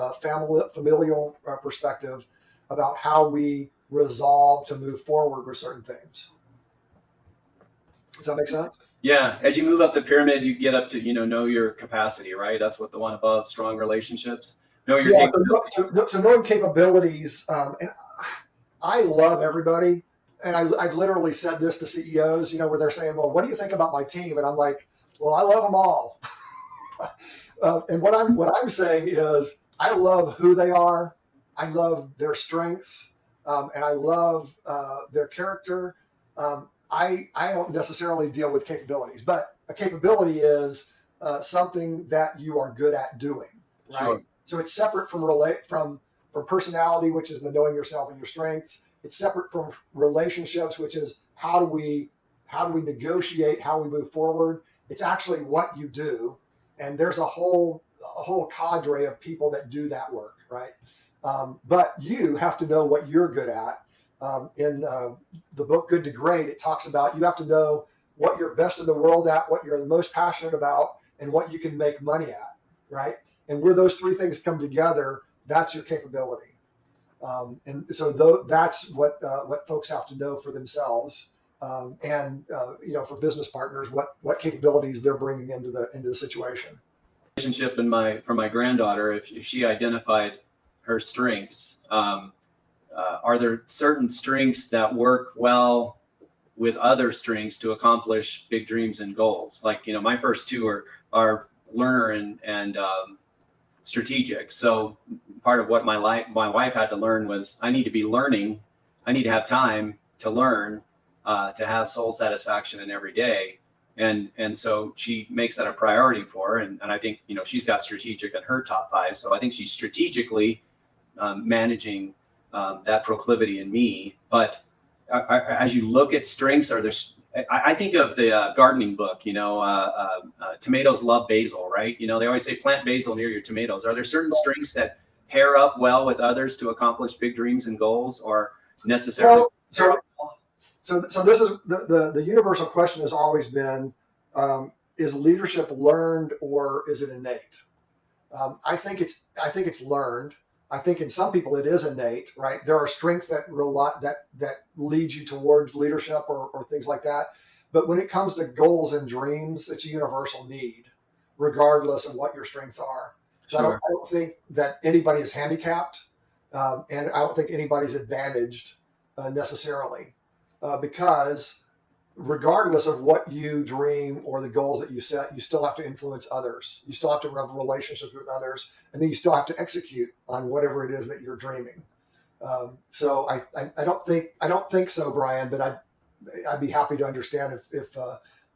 [SPEAKER 1] familial perspective about how we resolve to move forward with certain things. Does that make sense?
[SPEAKER 2] Yeah, as you move up the pyramid, you get up to, know your capacity, right? That's what the one above, strong relationships. Know your capabilities.
[SPEAKER 1] So knowing capabilities, and I love everybody. And I've literally said this to CEOs, where they're saying, well, what do you think about my team? And I'm like, well, I love them all. And what I'm saying is I love who they are. I love their strengths. And I love their character. I don't necessarily deal with capabilities, but a capability is something that you are good at doing, right?
[SPEAKER 2] Sure.
[SPEAKER 1] So it's separate from personality, which is the knowing yourself and your strengths. It's separate from relationships, which is how do we negotiate, how we move forward. It's actually what you do, and there's a whole cadre of people that do that work, right? But you have to know what you're good at. In the book Good to Great, it talks about you have to know what you're best in the world at, what you're the most passionate about, and what you can make money at, right? And where those three things come together, that's your capability. And so that's what folks have to know for themselves, and for business partners, what capabilities they're bringing into the situation.
[SPEAKER 2] Relationship for my granddaughter, if she identified her strengths. Are there certain strengths that work well with other strengths to accomplish big dreams and goals? Like, my first two are learner and strategic. So part of what my wife had to learn was I need to be learning. I need to have time to learn, to have soul satisfaction in every day. And so she makes that a priority for her. And I think, she's got strategic in her top 5. So I think she's strategically managing that proclivity in me. But as you look at strengths, I think of the gardening book, tomatoes love basil, right? They always say plant basil near your tomatoes. Are there certain strengths that pair up well with others to accomplish big dreams and goals, or necessarily?
[SPEAKER 1] So this is the universal question has always been, is leadership learned or is it innate? I think it's learned. I think in some people it is innate, right? There are strengths that lead you towards leadership or things like that. But when it comes to goals and dreams, it's a universal need, regardless of what your strengths are. So
[SPEAKER 2] Sure.
[SPEAKER 1] I don't think that anybody is handicapped, and I don't think anybody's advantaged necessarily, because regardless of what you dream or the goals that you set, you still have to influence others. You still have to have relationships with others, and then you still have to execute on whatever it is that you're dreaming. So I don't think so, Brian, but I'd be happy to understand if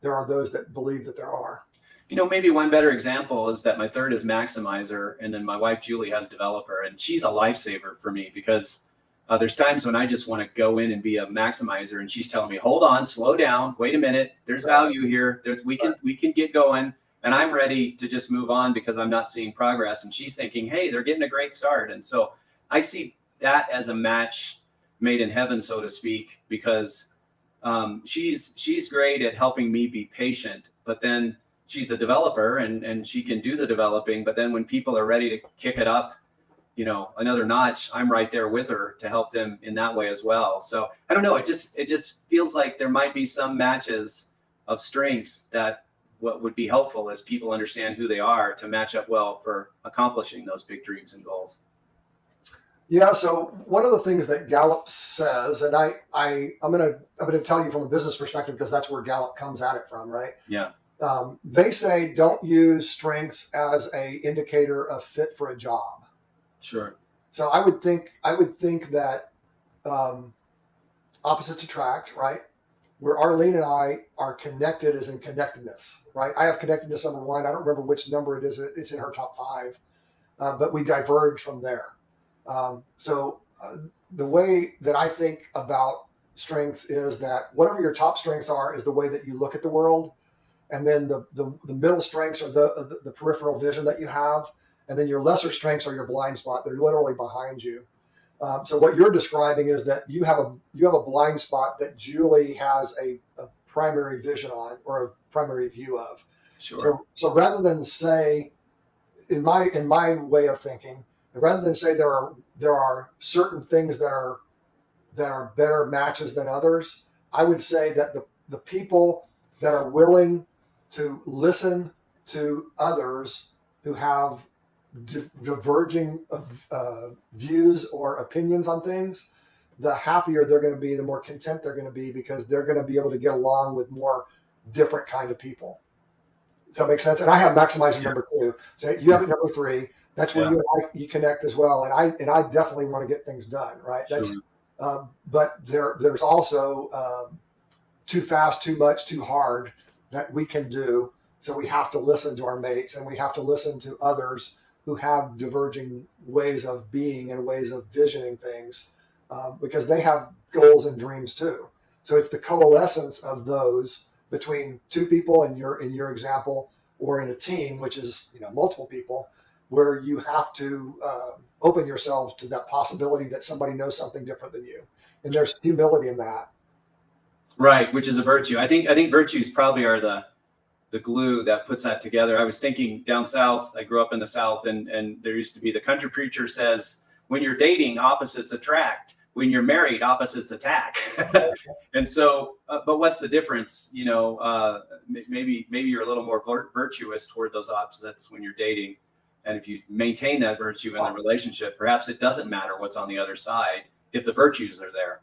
[SPEAKER 1] there are those that believe that there are.
[SPEAKER 2] Maybe one better example is that my third is maximizer, and then my wife Julie has developer, and she's a lifesaver for me because there's times when I just want to go in and be a maximizer, and she's telling me, "Hold on, slow down, wait a minute. There's value here. We can get going." And I'm ready to just move on because I'm not seeing progress. And she's thinking, "Hey, they're getting a great start." And so I see that as a match made in heaven, so to speak, because she's great at helping me be patient, but then she's a developer and she can do the developing. But then when people are ready to kick it up, another notch, I'm right there with her to help them in that way as well. So I don't know. It just feels like there might be some matches of strengths that what would be helpful as people understand who they are to match up well for accomplishing those big dreams and goals.
[SPEAKER 1] Yeah. So one of the things that Gallup says, and I'm gonna tell you from a business perspective because that's where Gallup comes at it from, right?
[SPEAKER 2] Yeah.
[SPEAKER 1] They say don't use strengths as a indicator of fit for a job.
[SPEAKER 2] Sure.
[SPEAKER 1] So I would think that opposites attract, right? Where Arlene and I are connected is in connectedness, right? I have connectedness number 1. I don't remember which number it is. It's in her top 5. but we diverge from there. The way that I think about strengths is that whatever your top strengths are is the way that you look at the world. And then the middle strengths are the peripheral vision that you have. And then your lesser strengths are your blind spot. They're literally behind you. So what you're describing is that you have a blind spot that Julie has a primary vision on, or a primary view of.
[SPEAKER 2] Sure.
[SPEAKER 1] So rather than say, in my way of thinking, rather than say there are certain things that are better matches than others, I would say that the people that are willing to listen to others who have diverging views or opinions on things, the happier they're going to be, the more content they're going to be, because they're going to be able to get along with more different kind of people. Does that make sense? And I have maximizer number 2. So you have it number 3. That's where you connect as well. And I definitely want to get things done, right?
[SPEAKER 2] Sure.
[SPEAKER 1] That's but there's also too fast, too much, too hard that we can do. So we have to listen to our mates, and we have to listen to others who have diverging ways of being and ways of visioning things, because they have goals and dreams too. So it's the coalescence of those between two people in your example, or in a team, which is multiple people, where you have to open yourselves to that possibility that somebody knows something different than you, and there's humility in that.
[SPEAKER 2] Right, which is a virtue. I think virtues probably are the glue that puts that together. I was thinking down south. I grew up in the South, and there used to be the country preacher says, when you're dating, opposites attract. When you're married, opposites attack. And so, but what's the difference? Maybe you're a little more virtuous toward those opposites when you're dating. And if you maintain that virtue in the relationship, perhaps it doesn't matter what's on the other side if the virtues are there.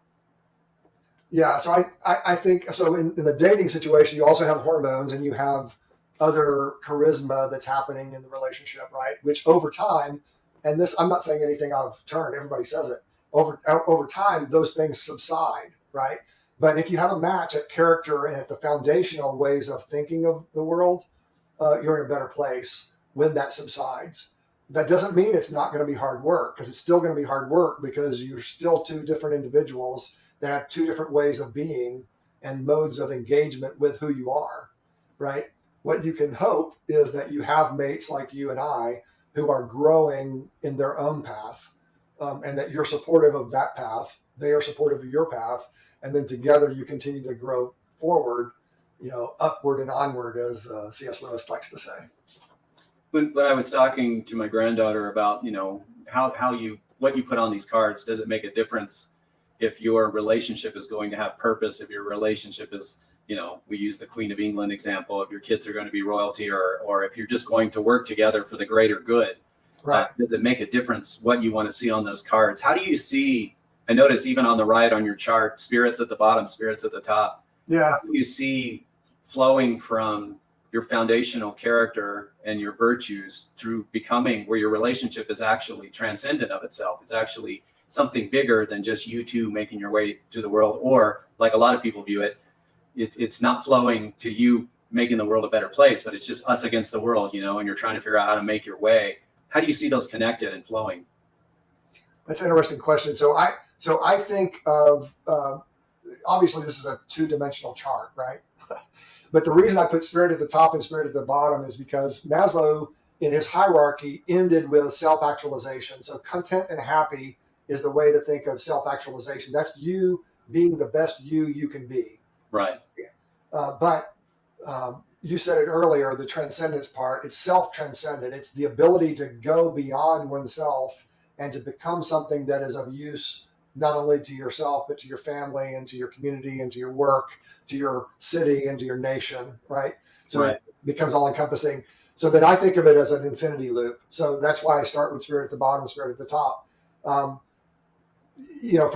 [SPEAKER 1] Yeah, so I think so. In the dating situation, you also have hormones, and you have other charisma that's happening in the relationship, right? Which over time, and this, I'm not saying anything out of turn, everybody says it, over time, those things subside, right? But if you have a match at character and at the foundational ways of thinking of the world, you're in a better place when that subsides. That doesn't mean it's not going to be hard work, because it's still going to be hard work, because you're still two different individuals that have two different ways of being and modes of engagement with who you are, right? What you can hope is that you have mates like you and I who are growing in their own path, and that you're supportive of that path. They are supportive of your path. And then together you continue to grow forward, upward and onward, as C.S. Lewis likes to say.
[SPEAKER 2] When I was talking to my granddaughter about, what you put on these cards, does it make a difference if your relationship is going to have purpose, if your relationship is, we use the Queen of England example, if your kids are going to be royalty, or if you're just going to work together for the greater good,
[SPEAKER 1] right?
[SPEAKER 2] Does it make a difference what you want to see on those cards? How do you see, I notice even on the right on your chart, spirits at the bottom, spirits at the top.
[SPEAKER 1] Yeah.
[SPEAKER 2] How do you see flowing from your foundational character and your virtues through becoming where your relationship is actually transcendent of itself? It's actually something bigger than just you two making your way to the world, or like a lot of people view it, it's not flowing to you making the world a better place, but it's just us against the world, and you're trying to figure out how to make your way. How do you see those connected and flowing?
[SPEAKER 1] That's an interesting question. So I think of, obviously this is a 2-dimensional chart, right? But the reason I put spirit at the top and spirit at the bottom is because Maslow, in his hierarchy, ended with self-actualization. So content and happy is the way to think of self-actualization. That's you being the best you can be.
[SPEAKER 2] Right.
[SPEAKER 1] But you said it earlier, the transcendence part, it's self-transcendent. It's the ability to go beyond oneself and to become something that is of use, not only to yourself, but to your family and to your community and to your work, to your city and to your nation, right? So
[SPEAKER 2] right.
[SPEAKER 1] It becomes all encompassing. So then I think of it as an infinity loop. So that's why I start with spirit at the bottom, spirit at the top. From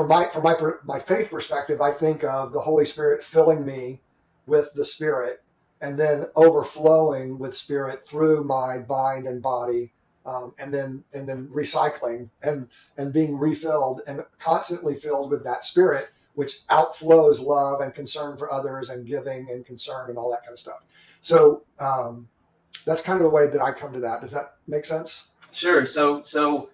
[SPEAKER 1] my faith perspective, I think of the Holy Spirit filling me with the Spirit, and then overflowing with Spirit through my mind and body, and then recycling and being refilled and constantly filled with that Spirit, which outflows love and concern for others and giving and concern and all that kind of stuff. So That's kind of the way that I come to that. Does that make sense?
[SPEAKER 2] Sure. So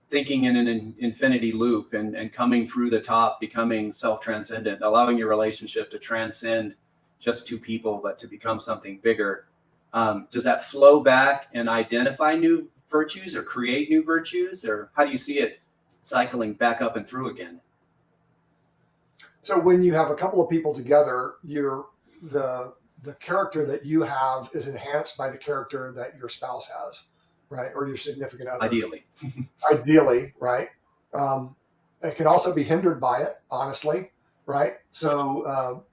[SPEAKER 2] thinking in an infinity loop and coming through the top, becoming self-transcendent, allowing your relationship to transcend just two people, but to become something bigger. Does that flow back and identify new virtues or create new virtues, or how do you see it cycling back up and through again?
[SPEAKER 1] So when you have a couple of people together, the character that you have is enhanced by the character that your spouse has, right? Or your significant other. Ideally, right? It can also be hindered by it, honestly, right? So,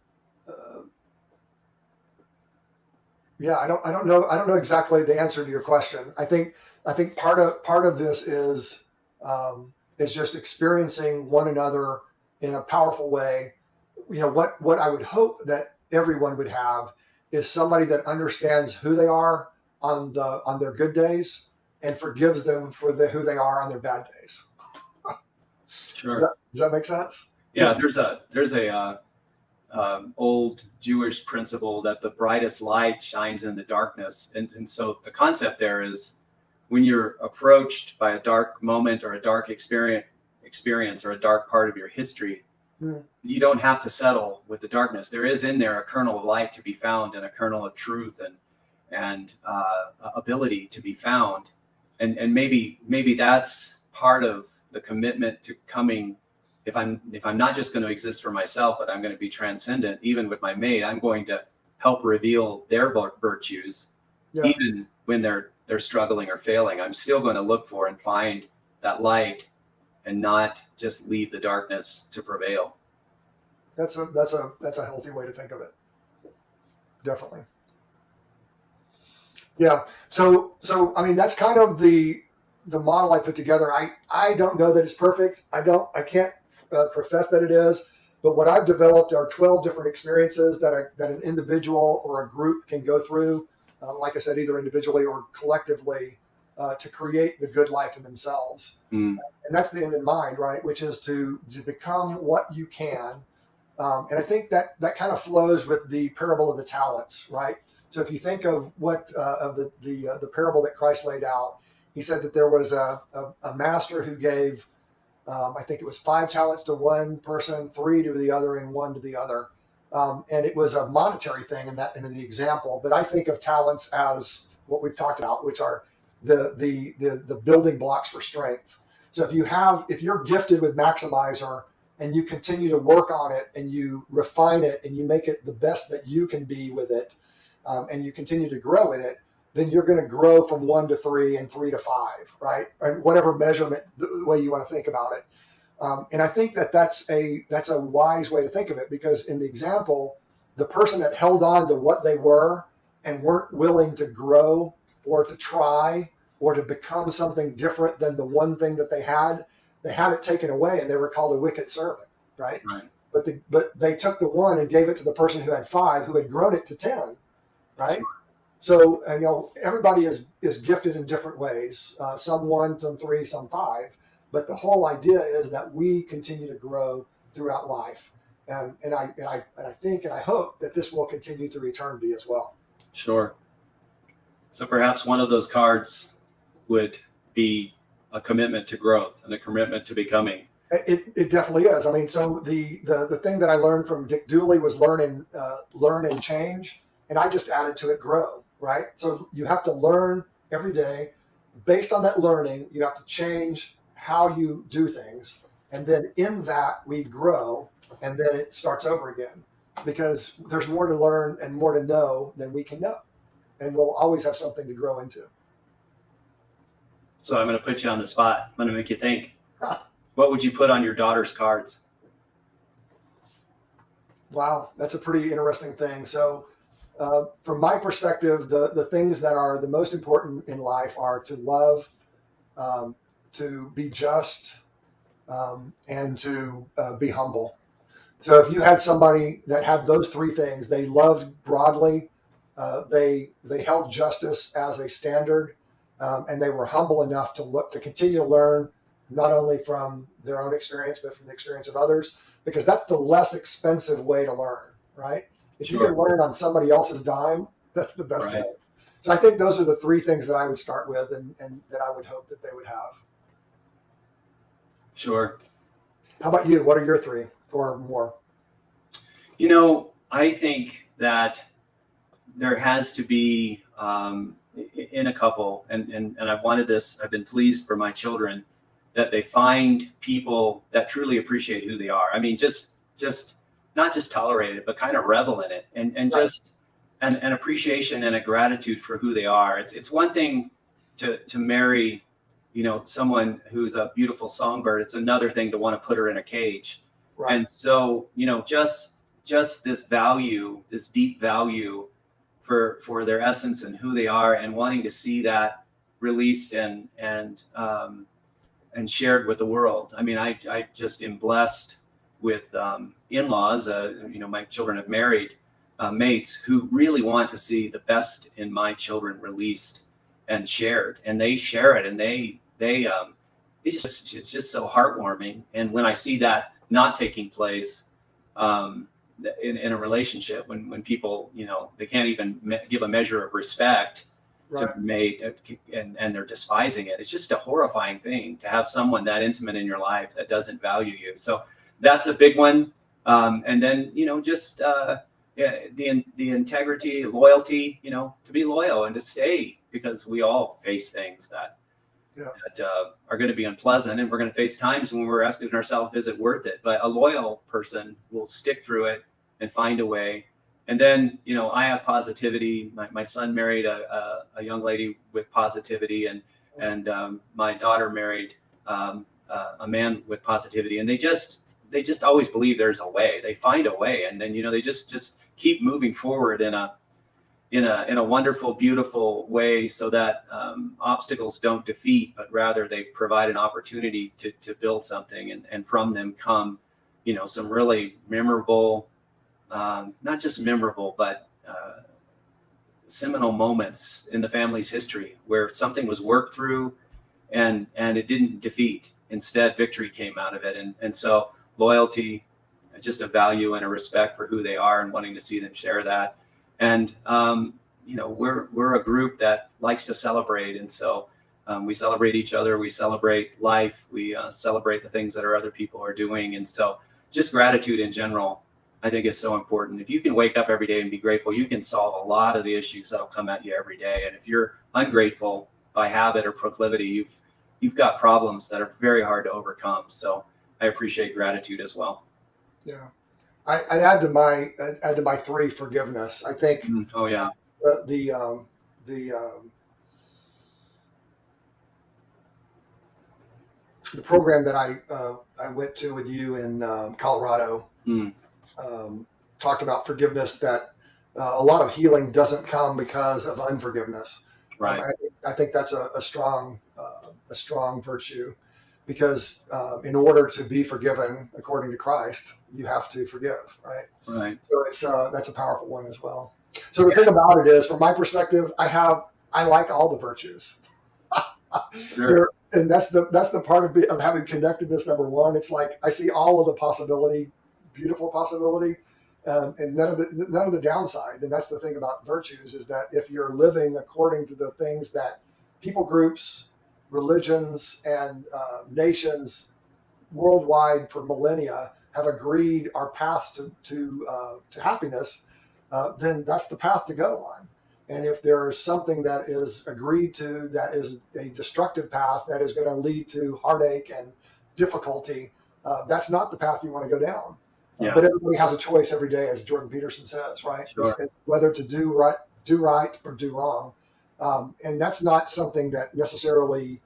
[SPEAKER 1] yeah, I don't know exactly the answer to your question. I think part of this is just experiencing one another in a powerful way. You know, what I would hope that everyone would have is somebody that understands who they are on their good days and forgives them for who they are on their bad days.
[SPEAKER 2] Sure.
[SPEAKER 1] Does that make sense?
[SPEAKER 2] Yeah, there's a old Jewish principle that the brightest light shines in the darkness, and so the concept there is when you're approached by a dark moment or a dark experience or a dark part of your history, you don't have to settle with the darkness. There is in there a kernel of light to be found and a kernel of truth and ability to be found. And maybe that's part of the commitment to coming. If I'm not just going to exist for myself, but I'm going to be transcendent, even with my mate, I'm going to help reveal their virtues, even when they're struggling or failing. I'm still going to look for and find that light and not just leave the darkness to prevail.
[SPEAKER 1] That's a healthy way to think of it. Definitely. Yeah. So I mean, that's kind of the model I put together. I don't know that it's perfect. I can't profess that it is, but what I've developed are 12 different experiences that an individual or a group can go through. Like I said, either individually or collectively, to create the good life in themselves. And that's the end in mind, right? Which is to become what you can. And I think that kind of flows with the parable of the talents, right? So if you think of what of the parable that Christ laid out, he said that there was a master who gave, I think it was 5 talents to one person, 3 to the other, and 1 to the other. And it was a monetary thing in the example. But I think of talents as what we've talked about, which are the building blocks for strength. So if you're gifted with Maximizer and you continue to work on it and you refine it and you make it the best that you can be with it, and you continue to grow in it, then you're going to grow from 1 to 3 and 3 to 5, right? And whatever measurement, the way you want to think about it. And I think that's a wise way to think of it, because in the example, the person that held on to what they were and weren't willing to grow or to try or to become something different than the one thing that they had it taken away, and they were called a wicked servant, right?
[SPEAKER 2] Right.
[SPEAKER 1] But they took the 1 and gave it to the person who had 5, who had grown it to 10, right?
[SPEAKER 2] Sure.
[SPEAKER 1] So, everybody is gifted in different ways. Some 1, some 3, some 5. But the whole idea is that we continue to grow throughout life, and I think and I hope that this will continue through eternity as well.
[SPEAKER 2] Sure. So perhaps one of those cards would be a commitment to growth and a commitment to becoming.
[SPEAKER 1] It definitely is. I mean, so the thing that I learned from Dick Dooley was learn and change, and I just added to it grow. Right. So you have to learn every day. Based on that learning, you have to change how you do things, and then in that we grow, and then it starts over again, because there's more to learn and more to know than we can know, and we'll always have something to grow into.
[SPEAKER 2] So I'm going to put you on the spot. I'm going to make you think. What would you put on your daughter's cards?
[SPEAKER 1] Wow, that's a pretty interesting thing. So from my perspective, the things that are the most important in life are to love, to be just, and to be humble. So if you had somebody that had those 3 things, they loved broadly, they held justice as a standard, and they were humble enough to continue to learn, not only from their own experience, but from the experience of others, because that's the less expensive way to learn, right? If you can learn on somebody else's dime, that's the best way. So I think those are the three things that I would start with, and that I would hope that they would have.
[SPEAKER 2] Sure.
[SPEAKER 1] How about you? What are your three or more?
[SPEAKER 2] I think that there has to be in a couple, and I've wanted this. I've been pleased for my children that they find people that truly appreciate who they are. I mean, just not just tolerate it, but kind of revel in it, and
[SPEAKER 1] Right.
[SPEAKER 2] just an appreciation and a gratitude for who they are. It's one thing to marry, someone who's a beautiful songbird. It's another thing to want to put her in a cage.
[SPEAKER 1] Right.
[SPEAKER 2] And so, just this value, this deep value for their essence and who they are, and wanting to see that released and shared with the world. I mean, I just am blessed with in-laws. My children have married mates who really want to see the best in my children released and shared, and they share it, and it's just so heartwarming. And when I see that not taking place in a relationship, when people, they can't even give a measure of respect
[SPEAKER 1] Right.
[SPEAKER 2] to mate, and they're despising it. It's just a horrifying thing to have someone that intimate in your life that doesn't value you. So that's a big one. And then, the integrity, loyalty, to be loyal and to stay, because we all face things that are going to be unpleasant, and we're going to face times when we're asking ourselves, is it worth it? But a loyal person will stick through it and find a way. And then, I have positivity. My son married a young lady with positivity, and my daughter married a man with positivity. And they just always believe there's a way. They find a way, and then they just keep moving forward in a wonderful, beautiful way, so that obstacles don't defeat, but rather they provide an opportunity to build something, and from them come, some really memorable. Not just memorable, but seminal moments in the family's history where something was worked through and it didn't defeat. Instead, victory came out of it. And so loyalty, just a value and a respect for who they are, and wanting to see them share that. And, we're a group that likes to celebrate. And so we celebrate each other. We celebrate life. We celebrate the things that other people are doing. And so just gratitude in general, I think, is so important. If you can wake up every day and be grateful, you can solve a lot of the issues that'll come at you every day. And if you're ungrateful by habit or proclivity, you've got problems that are very hard to overcome. So I appreciate gratitude as well.
[SPEAKER 1] Yeah, I'd add to my three, forgiveness. I think.
[SPEAKER 2] Oh yeah.
[SPEAKER 1] The program that I went to with you in Colorado. Talked about forgiveness, that a lot of healing doesn't come because of unforgiveness.
[SPEAKER 2] Right.
[SPEAKER 1] I think that's a strong virtue, because in order to be forgiven according to Christ, you have to forgive. Right.
[SPEAKER 2] Right.
[SPEAKER 1] So that's a powerful one as well. So the thing about it is, from my perspective, I like all the virtues.
[SPEAKER 2] Sure.
[SPEAKER 1] And that's the part of having connectedness. Number one, it's like I see all of the possibility, beautiful possibility, and none of the downside. And that's the thing about virtues, is that if you're living according to the things that people groups, religions, and nations worldwide for millennia have agreed are paths to happiness, then that's the path to go on. And if there's something that is agreed to that is a destructive path that is going to lead to heartache and difficulty, that's not the path you want to go down.
[SPEAKER 2] Yeah.
[SPEAKER 1] But everybody has a choice every day, as Jordan Peterson says, right?
[SPEAKER 2] Sure.
[SPEAKER 1] It's whether to do right or do wrong. And that's not something that necessarily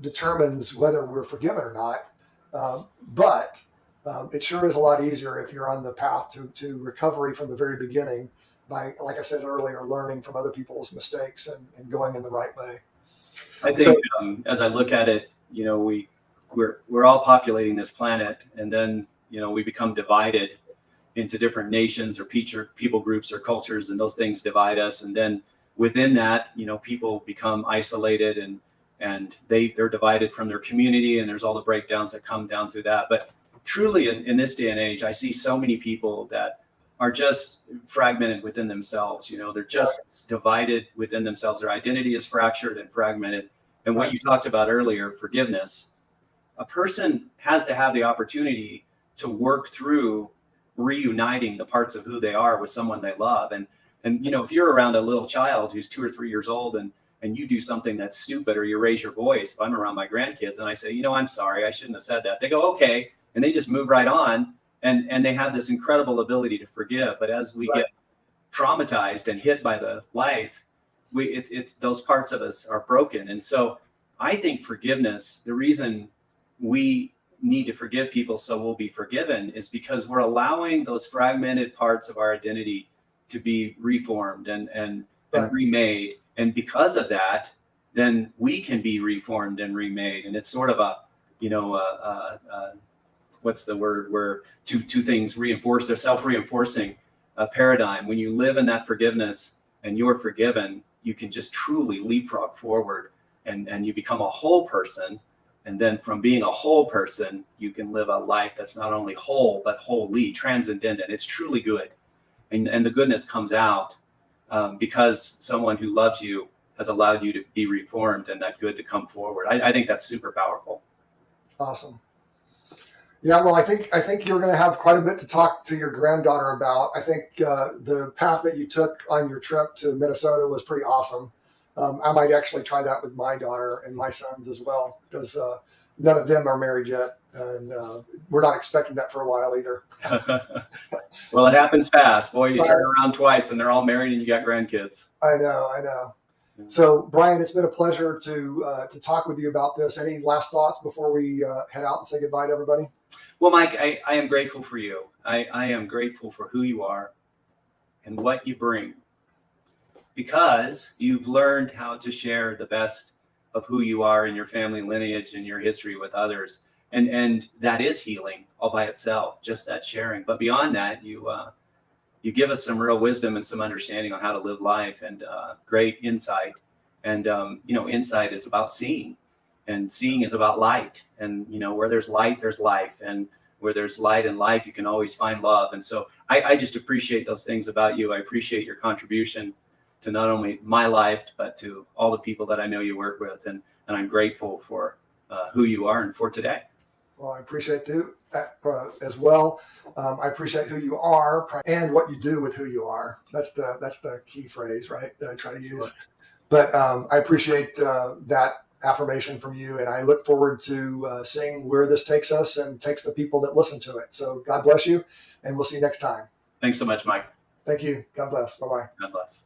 [SPEAKER 1] determines whether we're forgiven or not. But it sure is a lot easier if you're on the path to recovery from the very beginning, by, like I said earlier, learning from other people's mistakes and going in the right way.
[SPEAKER 2] I think as I look at it, we're all populating this planet, and then we become divided into different nations or people groups or cultures, and those things divide us. And then within that, people become isolated, and they're divided from their community, and there's all the breakdowns that come down through that. But truly, in this day and age, I see so many people that are just fragmented within themselves. They're just divided within themselves. Their identity is fractured and fragmented. And what you talked about earlier, forgiveness, a person has to have the opportunity to work through reuniting the parts of who they are with someone they love. And if you're around a little child who's 2 or 3 years old and you do something that's stupid, or you raise your voice, if I'm around my grandkids and I say, I'm sorry, I shouldn't have said that, they go, okay. And they just move right on. And they have this incredible ability to forgive. But as we get traumatized and hit by the life, it's those parts of us are broken. And so I think forgiveness, the reason we need to forgive people so we'll be forgiven, is because we're allowing those fragmented parts of our identity to be reformed and remade. And because of that, then we can be reformed and remade. And it's sort of what's the word, where two things reinforce, a self-reinforcing paradigm. When you live in that forgiveness and you're forgiven, you can just truly leapfrog forward and you become a whole person. And then from being a whole person, you can live a life that's not only whole, but wholly transcendent. It's truly good. And the goodness comes out because someone who loves you has allowed you to be reformed and that good to come forward. I think that's super powerful.
[SPEAKER 1] Awesome. Yeah, well, I think you're going to have quite a bit to talk to your granddaughter about. I think the path that you took on your trip to Minnesota was pretty awesome. I might actually try that with my daughter and my sons as well, because none of them are married yet, and we're not expecting that for a while either.
[SPEAKER 2] Well, it happens fast. Boy, you turn around twice and they're all married and you got grandkids.
[SPEAKER 1] I know. So, Bryan, it's been a pleasure to talk with you about this. Any last thoughts before we head out and say goodbye to everybody?
[SPEAKER 2] Well, Mike, I am grateful for you. I am grateful for who you are and what you bring, because you've learned how to share the best of who you are and your family lineage and your history with others. And that is healing all by itself, just that sharing. But beyond that, you give us some real wisdom and some understanding on how to live life, and great insight. And, insight is about seeing, and seeing is about light. And, where there's light, there's life. And where there's light and life, you can always find love. And so I just appreciate those things about you. I appreciate your contribution to not only my life, but to all the people that I know you work with. And I'm grateful for who you are and for today.
[SPEAKER 1] Well, I appreciate that as well. I appreciate who you are and what you do with who you are. That's the key phrase, right, that I try to use. Sure. But I appreciate that affirmation from you, and I look forward to seeing where this takes us and takes the people that listen to it. So God bless you, and we'll see you next time.
[SPEAKER 2] Thanks so much, Mike.
[SPEAKER 1] Thank you. God bless. Bye-bye.
[SPEAKER 2] God bless.